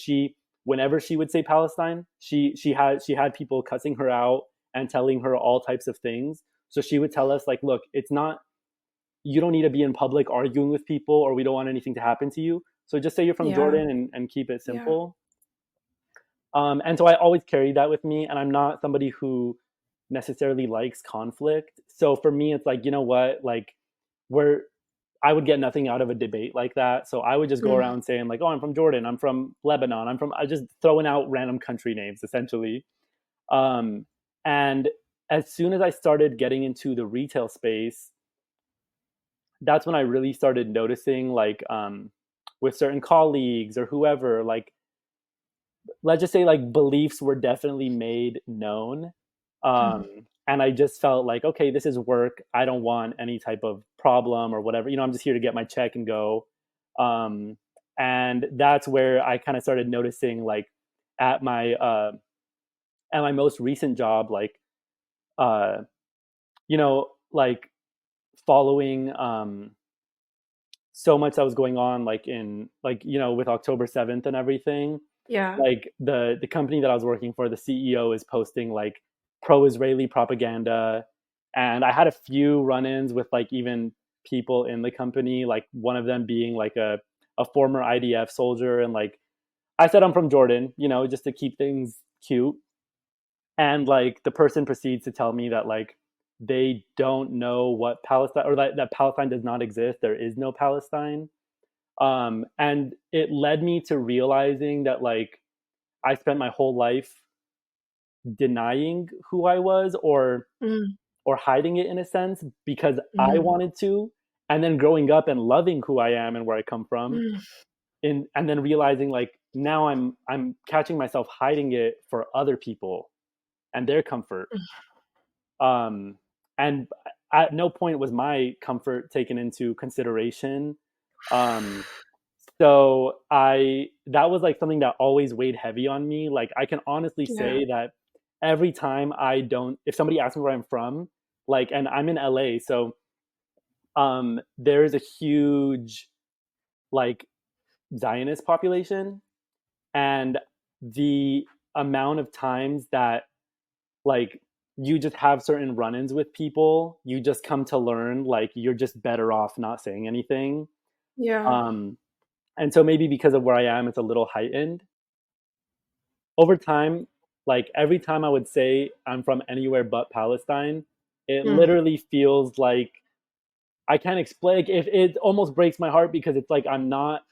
whenever she would say Palestine, she had people cussing her out and telling her all types of things. So she would tell us like, look, it's not, you don't need to be in public arguing with people, or we don't want anything to happen to you. So just say you're from Yeah. Jordan, and keep it Yeah. simple. And so I always carry that with me, and I'm not somebody who necessarily likes conflict. So for me, it's like, you know what, like we're I would get nothing out of a debate like that. So I would just go Mm. around saying like, "Oh, I'm from Jordan. I'm from Lebanon. I just throwing out random country names essentially." Um, and as soon as I started getting into the retail space, that's when I really started noticing like with certain colleagues or whoever, like let's just say like beliefs were definitely made known. Mm. And I just felt like, okay, this is work. I don't want any type of problem or whatever. I'm just here to get my check and go. Um, and that's where I kind of started noticing, like, at my uh, at my most recent job, like, uh, like following so much that was going on, like in like with October 7th and everything. Yeah. Like the company that I was working for, the CEO is posting like pro-Israeli propaganda, and I had a few run-ins with like even people in the company, like one of them being like a former IDF soldier, and like I said I'm from Jordan, just to keep things cute, and like the person proceeds to tell me that like they don't know what Palestine, or that Palestine does not exist. There is no Palestine. And it led me to realizing that like I spent my whole life denying who I was, Mm. or hiding it in a sense because I Mm. wanted to, and then growing up and loving who I am and where I come from, Mm. and then realizing like now I'm catching myself hiding it for other people and their comfort. Um and at no point was my comfort taken into consideration. Um So that was like something that always weighed heavy on me. Like I can honestly Yeah. say that every time if somebody asks me where I'm from, like, and I'm in LA, so there's a huge like Zionist population, and the amount of times that like you just have certain run-ins with people, you just come to learn like you're just better off not saying anything. Yeah. Um, and so maybe because of where I am, it's a little heightened. Over time, like every time I would say I'm from anywhere but Palestine, it Mm. literally feels like I can't explain. It almost breaks my heart because it's like I'm not.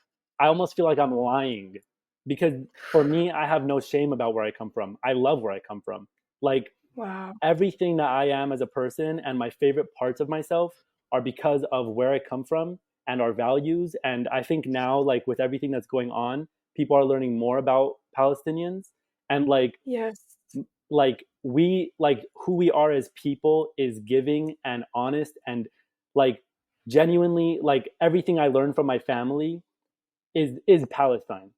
I almost feel like I'm lying because for me, I have no shame about where I come from. I love where I come from. Like Wow. everything that I am as a person and my favorite parts of myself are because of where I come from and our values. And I think now, like with everything that's going on, people are learning more about Palestinians and Yes. like who we are as people is giving and honest and like genuinely like everything I learned from my family is Palestine.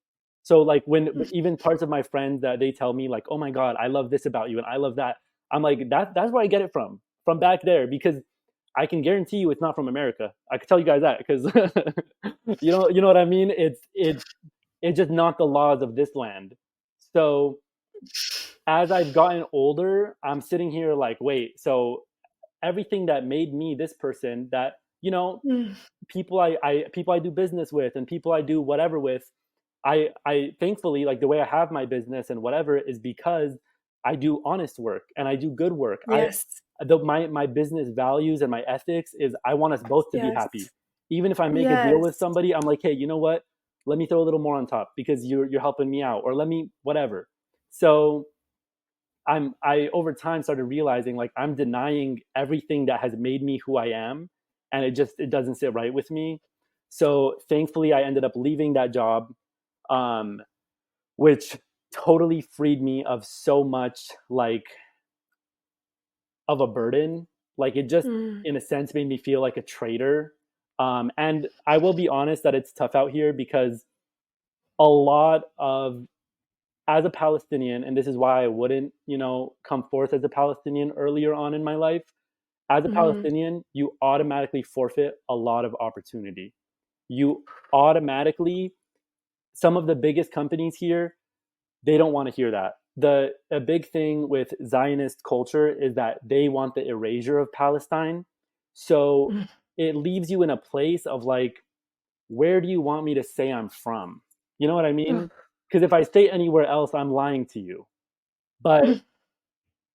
So like when even parts of my friends that they tell me like, "Oh my God, I love this about you and I love that," I'm like, that's where I get it from back there because I can guarantee you it's not from America. I can tell you guys that because you know what I mean. It's just not the laws of this land. So as I've gotten older, I'm sitting here like, wait, so everything that made me this person that Mm. people I do business with and people I do whatever with, I thankfully like the way I have my business and whatever is because I do honest work and I do good work. Yes. My business values and my ethics is I want us both to be Yes. happy. Even if I make a deal with Yes. somebody, I'm like, hey, you know what? Let me throw a little more on top because you're helping me out, or let me whatever. So I over time started realizing like I'm denying everything that has made me who I am, and it doesn't sit right with me. So thankfully I ended up leaving that job, um, which totally freed me of so much like of a burden. Like it just Mm. in a sense made me feel like a traitor. And I will be honest that it's tough out here because a lot of as a Palestinian, and this is why I wouldn't, come forth as a Palestinian earlier on in my life. As a Mm. Palestinian, you automatically forfeit a lot of opportunity. You automatically, some of the biggest companies here, they don't want to hear that. A big thing with Zionist culture is that they want the erasure of Palestine. So Mm. it leaves you in a place of like, where do you want me to say I'm from? You know what I Oh. mean? Because if I say anywhere else, I'm lying to you. But Mm.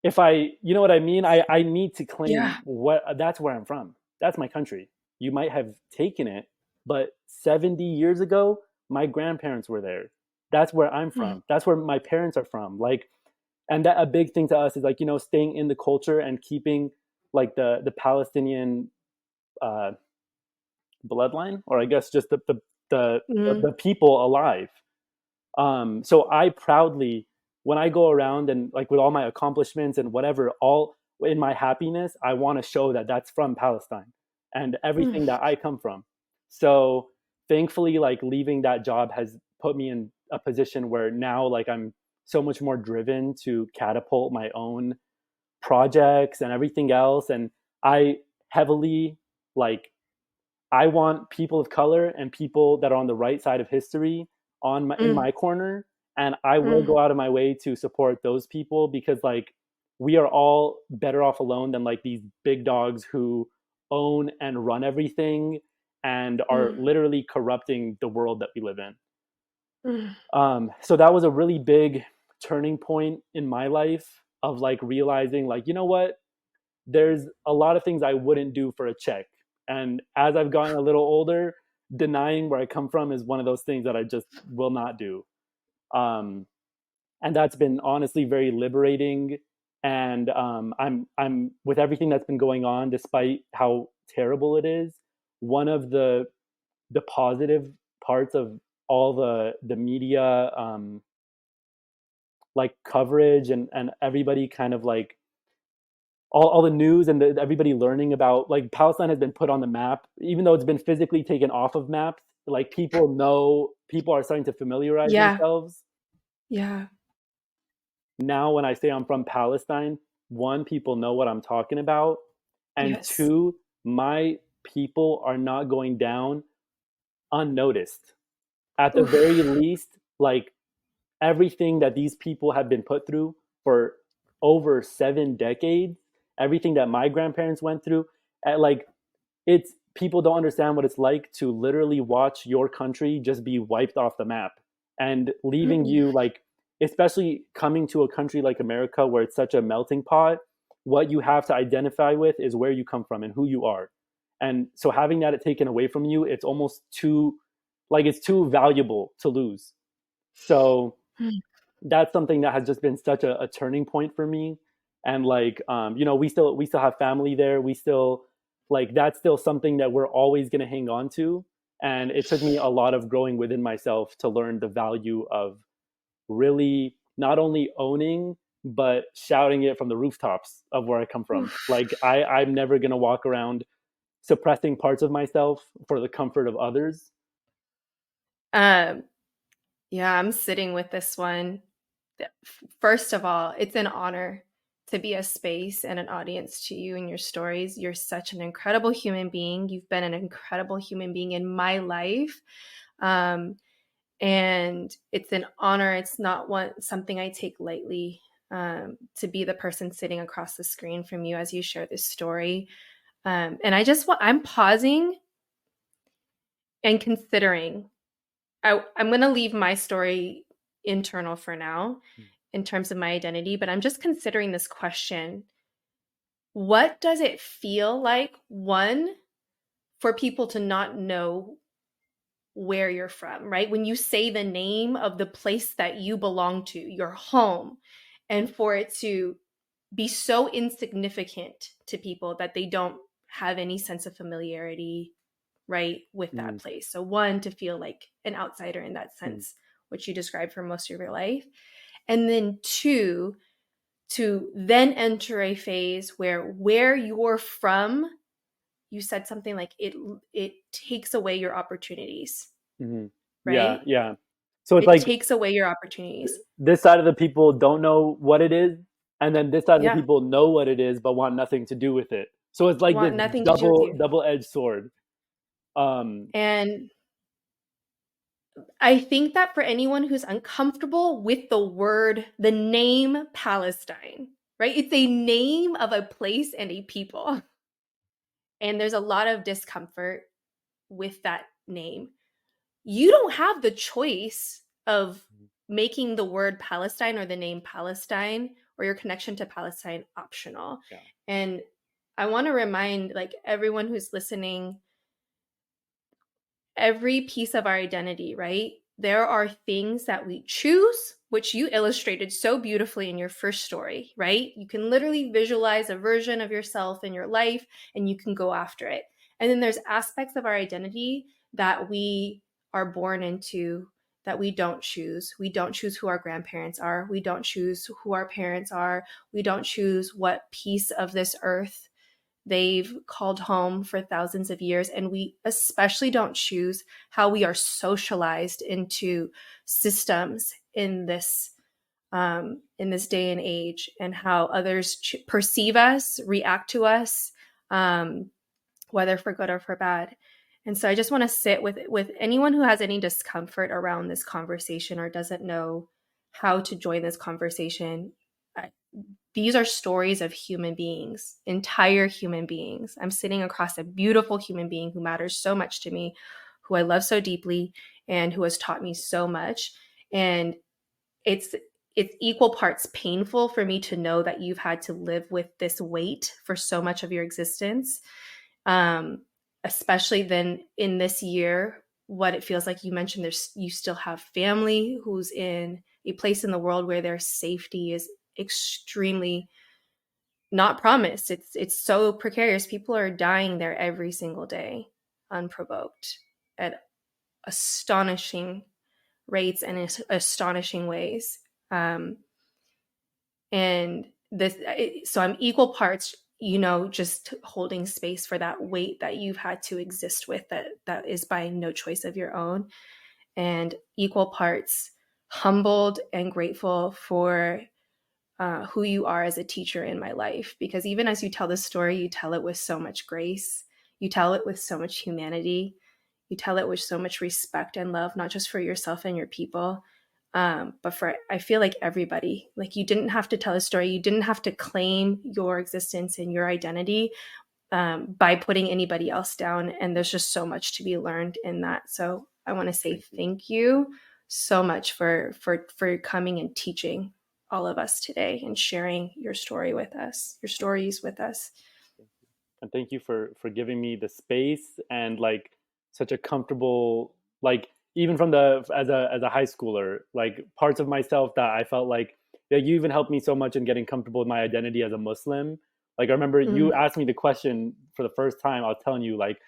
if you know what I mean, I need to claim Yeah. what that's where I'm from. That's my country. You might have taken it, but 70 years ago, my grandparents were there. That's where I'm Mm. from. That's where my parents are from. Like, and that a big thing to us is like, staying in the culture and keeping like the Palestinian uh, bloodline, or I guess just Mm. the people alive. So I proudly, when I go around and like with all my accomplishments and whatever, all in my happiness, I want to show that that's from Palestine and Mm. everything that I come from. So thankfully, like leaving that job has put me in a position where now like I'm so much more driven to catapult my own projects and everything else. And I heavily like I want people of color and people that are on the right side of history in Mm. my corner, and I will Mm. go out of my way to support those people because like we are all better off alone than like these big dogs who own and run everything and are Mm. literally corrupting the world that we live in. Mm. So that was a really big turning point in my life of like realizing like, you know what, there's a lot of things I wouldn't do for a check. And as I've gotten a little older, denying where I come from is one of those things that I just will not do. Um, and that's been honestly very liberating. And I'm with everything that's been going on, despite how terrible it is. One of the positive parts of all the media like coverage and everybody kind of like all the news and everybody learning about, like, Palestine has been put on the map, even though it's been physically taken off of maps. Like, people are starting to familiarize Yeah. themselves. Yeah. Now, when I say I'm from Palestine, one, people know what I'm talking about, and Yes. two, my people are not going down unnoticed. At the very Oof. least, like, everything that these people have been put through for over 7 decades, everything that my grandparents went through, like, it's people don't understand what it's like to literally watch your country just be wiped off the map and leaving Mm. you, like, especially coming to a country like America where it's such a melting pot. What you have to identify with is where you come from and who you are. And so having that taken away from you, it's almost too, like, it's too valuable to lose. So Mm. that's something that has just been such a turning point for me. And, like, we still have family there. We still, like, that's still something that we're always going to hang on to. And it took me a lot of growing within myself to learn the value of really not only owning but shouting it from the rooftops of where I come from. Oof. Like, I'm never going to walk around suppressing parts of myself for the comfort of others. Um, yeah, I'm sitting with this one. First of all, it's an honor to be a space and an audience to you and your stories. You're such an incredible human being. You've been an incredible human being in my life. Um, and it's an honor. It's not something I take lightly, to be the person sitting across the screen from you as you share this story. And I'm pausing and considering. I'm going to leave my story internal for now in terms of my identity, but I'm just considering this question. What does it feel like, one, for people to not know where you're from, right? When you say the name of the place that you belong to, your home, and for it to be so insignificant to people that they don't have any sense of familiarity, right, with that Mm-hmm. place. So one, to feel like an outsider in that Mm-hmm. sense, which you described for most of your life. And then two, to then enter a phase where you're from, you said something like it takes away your opportunities, Mm-hmm. Yeah, right? yeah. So it's It like takes away your opportunities. this side of the people don't know what it is, and then this side of the Yeah. people know what it is but want nothing to do with it. So it's like Want this nothing to do with double you. double edged sword. um And I think that for anyone who's uncomfortable with the name Palestine, right? It's a name of a place and a people. And there's a lot of discomfort with that name. You don't have the choice of making the word Palestine or the name Palestine or your connection to Palestine optional. yeah. And I want to remind, like, everyone who's listening, every piece of our identity, right? There are things that we choose, which you illustrated so beautifully in your first story, right? You can literally visualize a version of yourself in your life and you can go after it. And then there's aspects of our identity that we are born into that we don't choose. We don't choose who our grandparents are. We don't choose who our parents are. We don't choose what piece of this earth they've called home for thousands of years. And we especially don't choose how we are socialized into systems in this day and age, and how others perceive us, react to us, whether for good or for bad. And so I just want to sit with anyone who has any discomfort around this conversation or doesn't know how to join this conversation. These are stories of human beings, entire human beings. I'm sitting across a beautiful human being who matters so much to me, who I love so deeply, and who has taught me so much. And it's it's equal parts painful for me to know that you've had to live with this weight for so much of your existence. Especially then in this year, what it feels like. You mentioned you still have family who's in a place in the world where their safety is extremely not promised. It's so precarious. People are dying there every single day, unprovoked, at astonishing rates and astonishing ways. And so I'm equal parts, just holding space for that weight that you've had to exist with, that is by no choice of your own, and equal parts humbled and grateful for who you are as a teacher in my life. Because even as you tell the story, you tell it with so much grace, you tell it with so much humanity, you tell it with so much respect and love, not just for yourself and your people, but for, I feel like, everybody. Like, you didn't have to tell a story, you didn't have to claim your existence and your identity by putting anybody else down. And there's just so much to be learned in that. So I want to say thank you so much for coming and teaching all of us today and sharing your stories with us. And thank you for giving me the space and like such a comfortable, like, even from the as a high schooler, like parts of myself that I felt like, yeah, you even helped me so much in getting comfortable with my identity as a Muslim. Like, I remember you Mm. asked me the question for the first time. I was telling you, like,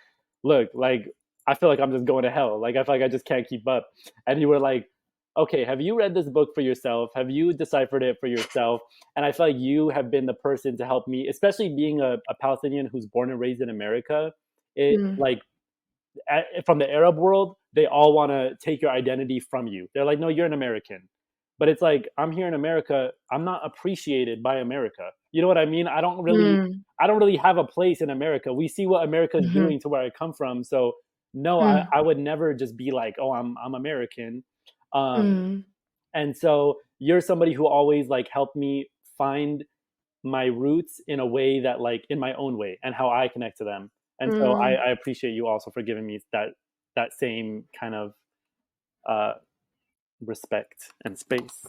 look, like, I feel like I'm just going to hell. Like, I feel like I just can't keep up. And you were like, okay, have you read this book for yourself? Have you deciphered it for yourself? And I feel like you have been the person to help me, especially being a Palestinian who's born and raised in America. It Mm. like, from the Arab world, they all want to take your identity from you. They're like, no, you're an American. But it's like, I'm here in America. I'm not appreciated by America. You know what I mean? Mm. I don't really have a place in America. We see what America is Mhm. doing to where I come from. So no, Mm. I would never just be like, oh, I'm American. Um, Mm. and so you're somebody who always like helped me find my roots in a way that, like, in my own way and how I connect to them. And so Mm. I appreciate you also for giving me that same kind of uh, respect and space.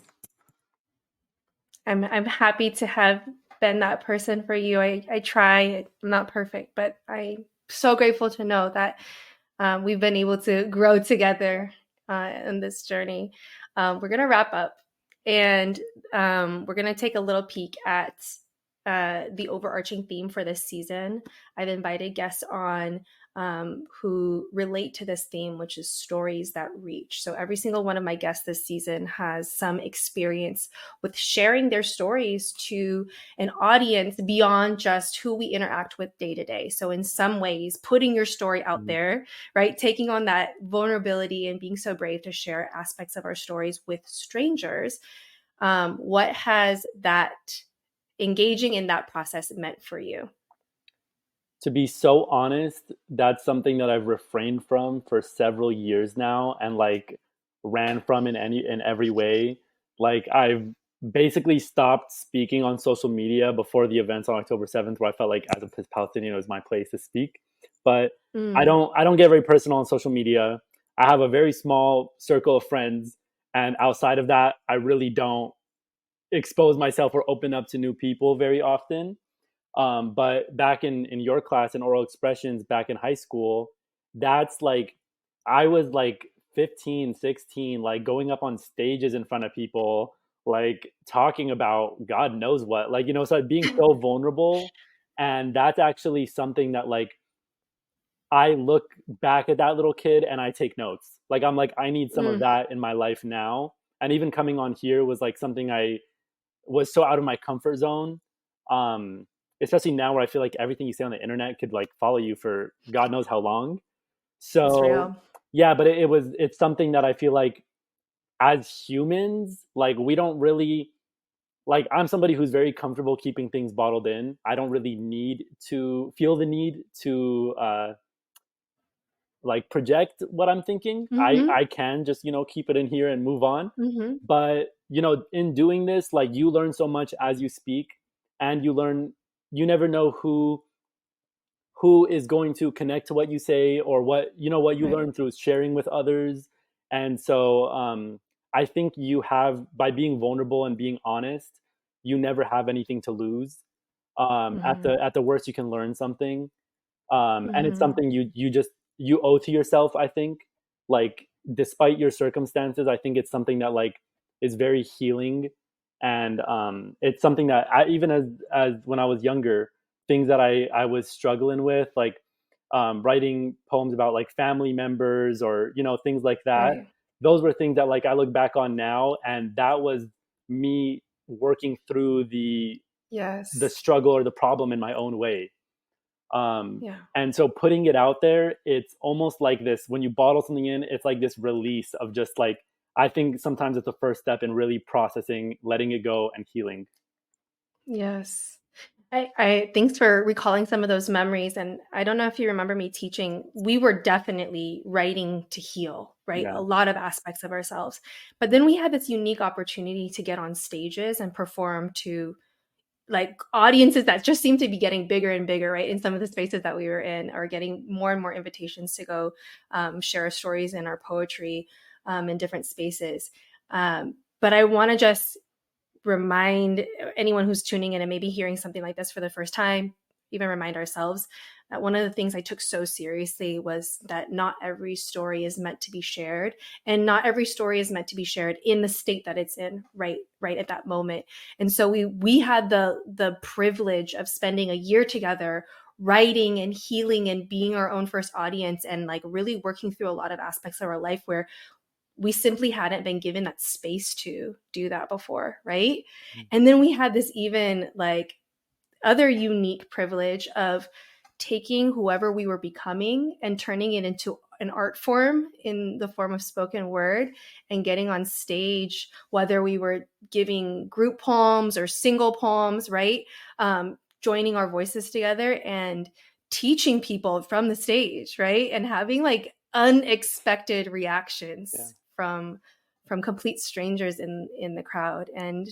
I'm happy to have been that person for you. I try. I'm not perfect, but I'm so grateful to know that we've been able to grow together in this journey. We're gonna wrap up, and we're gonna take a little peek at the overarching theme for this season. I've invited guests on who relate to this theme, which is stories that reach. So every single one of my guests this season has some experience with sharing their stories to an audience beyond just who we interact with day to day. So in some ways, putting your story out Mhm. there, right? Taking on that vulnerability and being so brave to share aspects of our stories with strangers. What has that engaging in that process meant for you? To be so honest, that's something that I've refrained from for several years now, and like ran from in every way. Like, I've basically stopped speaking on social media before the events on October 7th, where I felt like, as a Palestinian, it was my place to speak. But Mm. I don't get very personal on social media. I have a very small circle of friends, and outside of that, I really don't expose myself or open up to new people very often. But back in your class in oral expressions back in high school, that's like, I was like 15, 16, like going up on stages in front of people, like talking about God knows what, like, so being so vulnerable. And that's actually something that, like, I look back at that little kid and I take notes. Like, I'm like, I need some of Mm. that in my life now. And even coming on here was like something I was so out of my comfort zone. Um, Especially now where I feel like everything you say on the internet could like follow you for God knows how long. It's So real. yeah, but it's something that I feel like, as humans, like, we don't really, like, I'm somebody who's very comfortable keeping things bottled in. I don't really need to feel the need to like project what I'm thinking. Mm-hmm. I can just, keep it in here and move on. Mm-hmm. But, in doing this, like, you learn so much as you speak, and you never know who is going to connect to what you say, or what you Right. learn through sharing with others. And so I think you have, by being vulnerable and being honest, you never have anything to lose. At Mm-hmm. the worst, you can learn something. And it's Mm-hmm. something you owe to yourself, I think. Like, despite your circumstances, I think it's something that, like, is very healing. And it's something that I, even as when I was younger, things that I was struggling with, like, writing poems about like family members, or things like that. Right. Those were things that, like, I look back on now, and that was me working through the the Yes. struggle or the problem in my own way. Yeah. And so putting it out there, it's almost like this, when you bottle something in, it's like this release of just like, I think sometimes it's the first step in really processing, letting it go and healing. Yes. I thanks for recalling some of those memories. And I don't know if you remember me teaching, we were definitely writing to heal, right? Yeah. A lot of aspects of ourselves. But then we had this unique opportunity to get on stages and perform to like audiences that just seem to be getting bigger and bigger, right? In some of the spaces that we were in, are getting more and more invitations to go share our stories and our poetry in different spaces. But I want to just remind anyone who's tuning in and maybe hearing something like this for the first time, even remind ourselves that one of the things I took so seriously was that not every story is meant to be shared, and not every story is meant to be shared in the state that it's in right at that moment. And so we had the privilege of spending a year together writing and healing and being our own first audience, and like really working through a lot of aspects of our life where we simply hadn't been given that space to do that before, right? And then we had this even like other unique privilege of taking whoever we were becoming and turning it into an art form in the form of spoken word, and getting on stage, whether we were giving group poems or single poems, right? Joining our voices together and teaching people from the stage, right? And having like unexpected Yeah. reactions from complete strangers in the crowd. And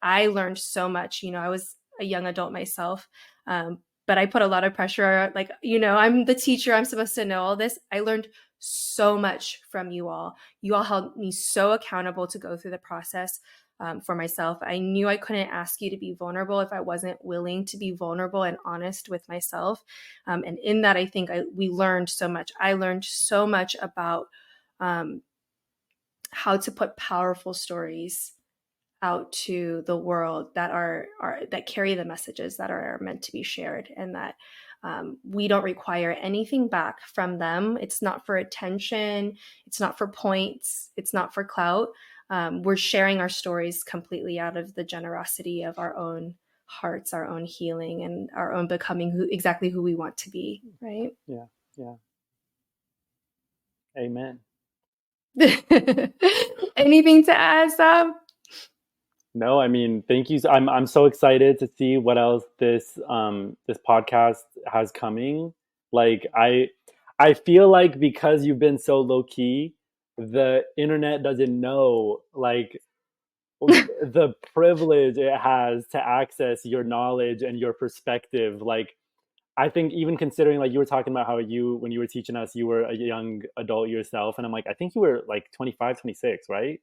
I learned so much. I was a young adult myself, but I put a lot of pressure. Like, I'm the teacher, I'm supposed to know all this. I learned so much from you all. You all held me so accountable to go through the process for myself. I knew I couldn't ask you to be vulnerable if I wasn't willing to be vulnerable and honest with myself. And in that, I think we learned so much. I learned so much about how to put powerful stories out to the world that are that carry the messages that are meant to be shared, and that we don't require anything back from them. It's not for attention, it's not for points, it's not for clout. We're sharing our stories completely out of the generosity of our own hearts, our own healing, and our own becoming exactly who we want to be, right? Yeah. Yeah. Amen. Anything to add, Sam? No, I mean, thank you. I'm so excited to see what else this podcast has coming. Like I feel like because you've been so low key, the internet doesn't know like the privilege it has to access your knowledge and your perspective. Like I think even considering, like, you were talking about how when you were teaching us, you were a young adult yourself, and I'm like, I think you were like 25, 26, right?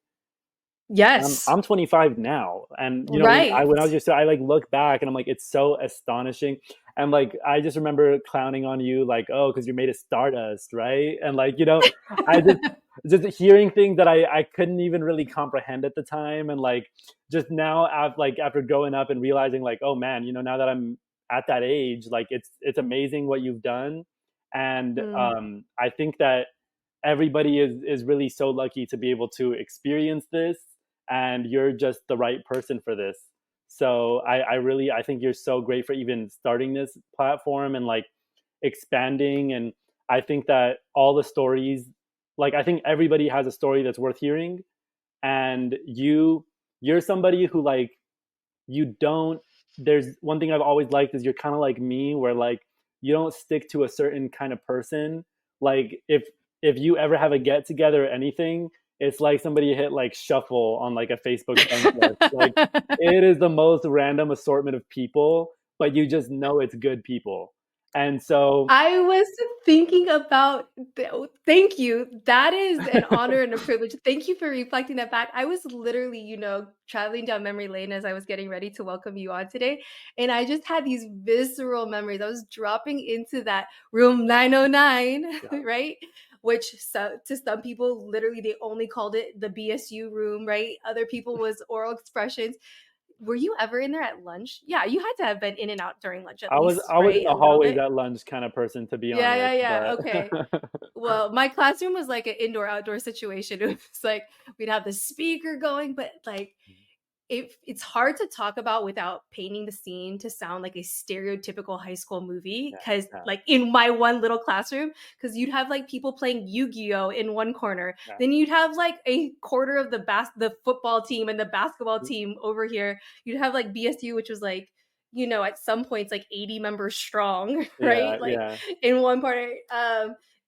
Yes. I'm 25 now, and Right. when I was just, I like look back and I'm like, it's so astonishing, and like I just remember clowning on you, like, oh, because you're made of stardust, right? And like, I just hearing things that I couldn't even really comprehend at the time, and like just now, after growing up and realizing, like, oh man, now that I'm at that age, like it's amazing what you've done, and Mm. I think that everybody is really so lucky to be able to experience this, and you're just the right person for this. So I think you're so great for even starting this platform and like expanding. And I think that all the stories, like, I think everybody has a story that's worth hearing, and you're somebody who, like, you don't there's one thing I've always liked is you're kind of like me, where like you don't stick to a certain kind of person. Like if you ever have a get together or anything, it's like somebody hit like shuffle on like a Facebook friends list. Like it is the most random assortment of people, but you just know it's good people. And so I was thinking about, thank you. That is an honor and a privilege. Thank you for reflecting that back. I was literally, traveling down memory lane as I was getting ready to welcome you on today. And I just had these visceral memories. I was dropping into that room 909, yeah, right? Which to some people, literally, they only called it the BSU room, right? Other people was oral expressions. Were you ever in there at lunch? Yeah, you had to have been in and out during lunch at least, I was in right? the A little hallways bit. at lunch kind of person, to be Yeah, yeah, honest, yeah. but Okay. Well, my classroom was like an indoor outdoor situation. It was like we'd have the speaker going, but like it's hard to talk about without painting the scene to sound like a stereotypical high school movie. Yeah, Because yeah, like in my one little classroom, because you'd have like people playing Yu-Gi-Oh in one corner, yeah. then you'd have like a quarter of the football team and the basketball team over here. You'd have like BSU, which was like, at some points like 80 members strong, Yeah, right? Like yeah, in one part.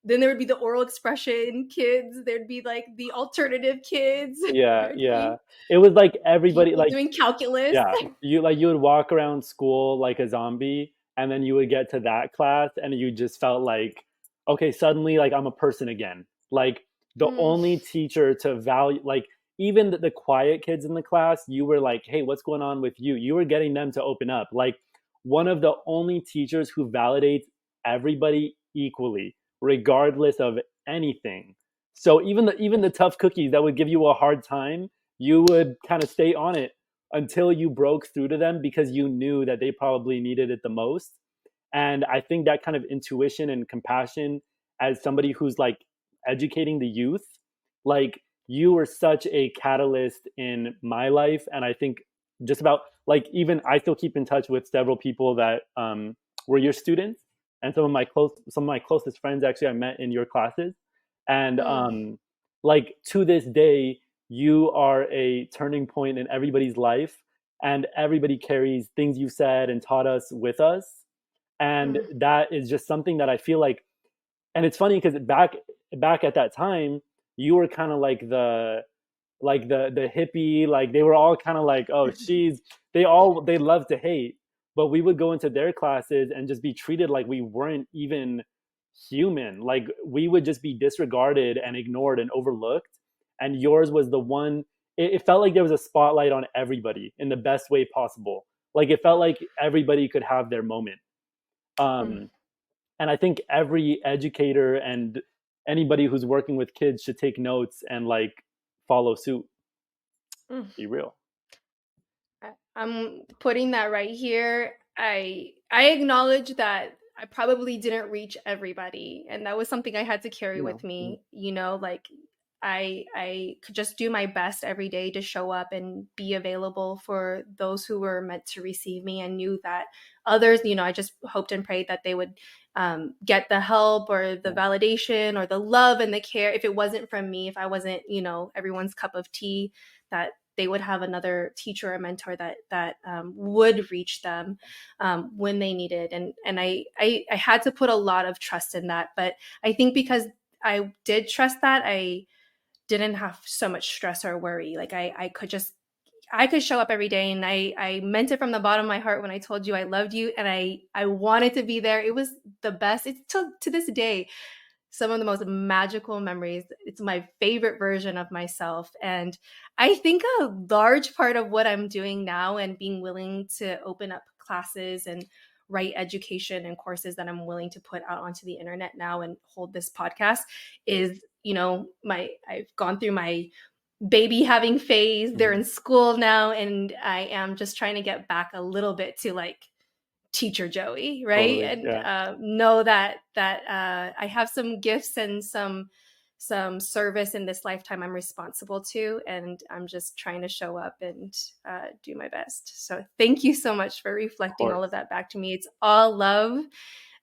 Then there would be the oral expression kids. There'd be like the alternative kids. yeah, There'd yeah. be It was like everybody, people like, doing calculus. yeah, you would walk around school like a zombie, and then you would get to that class, and you just felt like, okay, suddenly, like, I'm a person again. Like, the Mm, only teacher to value, like, even the quiet kids in the class, you were like, hey, what's going on with you? You were getting them to open up. Like, one of the only teachers who validates everybody equally, regardless of anything. So even the tough cookies that would give you a hard time, you would kind of stay on it until you broke through to them because you knew that they probably needed it the most. And I think that kind of intuition and compassion, as somebody who's like educating the youth, like, you were such a catalyst in my life. And I think just about, like, even I still keep in touch with several people that were your students, and some of my closest friends actually I met in your classes. And mm, like, to this day, you are a turning point in everybody's life, and everybody carries things you said and taught us with us. And mm, that is just something that I feel like, and it's funny because back at that time, you were kind of like the hippie, like, they were all kind of like, oh, she's, they love to hate, but we would go into their classes and just be treated like we weren't even human. Like, we would just be disregarded and ignored and overlooked. And yours was the one, it felt like there was a spotlight on everybody in the best way possible. Like, it felt like everybody could have their moment. mm, um and I think every educator and anybody who's working with kids should take notes and, like, follow suit. mm. Be real. I'm putting that right here. I acknowledge that I probably didn't reach everybody, and that was something I had to carry You know. with me. Like I could just do my best every day to show up and be available for those who were meant to receive me, and knew that others, I just hoped and prayed that they would get the help or the Yeah. validation or the love and the care. If it wasn't from me, if I wasn't, everyone's cup of tea, that they would have another teacher or mentor that would reach them when they needed. And I had to put a lot of trust in that. But I think because I did trust that, I didn't have so much stress or worry. Like I could show up every day, and I meant it from the bottom of my heart when I told you I loved you, and I wanted to be there. It was the best. It's to this day some of the most magical memories. It's my favorite version of myself. And I think a large part of what I'm doing now and being willing to open up classes and write education and courses that I'm willing to put out onto the internet now and hold this podcast is, I've gone through my baby having phase. They're Mhm. in school now, and I am just trying to get back a little bit to like teacher Joey, right? Totally. And Yeah. know that I have some gifts and some service in this lifetime I'm responsible to, and I'm just trying to show up and do my best. So thank you so much for Of reflecting all of course. that back to me. It's all love.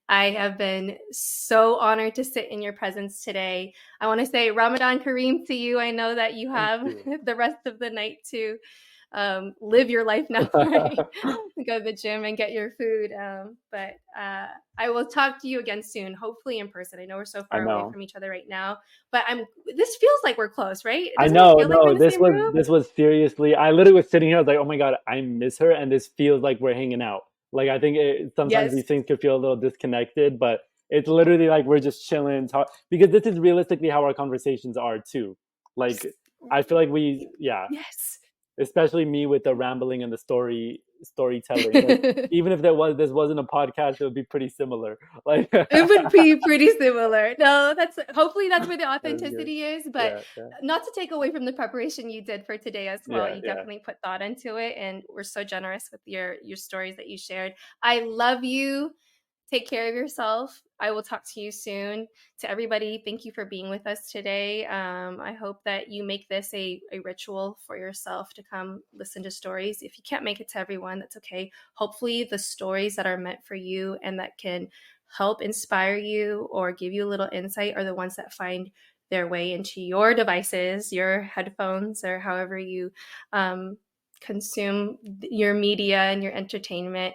I have been so honored to sit in your presence today. I want to say Ramadan Kareem to you. I know that you Thank have you. the rest of the night to live your life now, right? Go to the gym and get your food. But I will talk to you again soon, hopefully in person. I know we're so I far away know. from each other right now, but this feels like we're close, right? I Doesn't it know. feel like we're No, in the same room? this was seriously. I literally was sitting here. I was like, oh my god, I miss her, and this feels like we're hanging out. Like, I think sometimes Yes. these things could feel a little disconnected, but it's literally like we're just chilling, talk, because this is realistically how our conversations are too. Like, I feel like yeah, Yes. especially me with the rambling and the storytelling. Like, even if this wasn't a podcast, it would be pretty similar. Like, It would be pretty similar. No, that's hopefully that's where the that's good. authenticity is, but Yeah, yeah, not to take away from the preparation you did for today as well. yeah, You yeah. definitely put thought into it, and we're so generous with your stories that you shared. I love you. Take care of yourself. I will talk to you soon. To everybody, thank you for being with us today. I hope that you make this a ritual for yourself to come listen to stories. If you can't make it to everyone, that's okay. Hopefully the stories that are meant for you and that can help inspire you or give you a little insight are the ones that find their way into your devices, your headphones, or however you consume your media and your entertainment.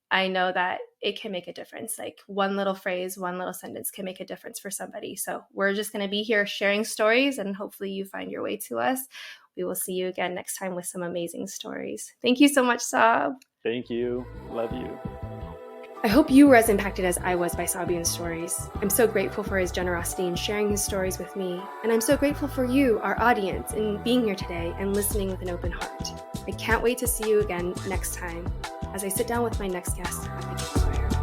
I know that it can make a difference. Like one little phrase, one little sentence can make a difference for somebody. So we're just going to be here sharing stories, and hopefully you find your way to us. We will see you again next time with some amazing stories. Thank you so much, Saab. Thank you. Love you. I hope you were as impacted as I was by Sabian's stories. I'm so grateful for his generosity in sharing his stories with me, and I'm so grateful for you, our audience, in being here today and listening with an open heart. I can't wait to see you again next time as I sit down with my next guest at the campfire.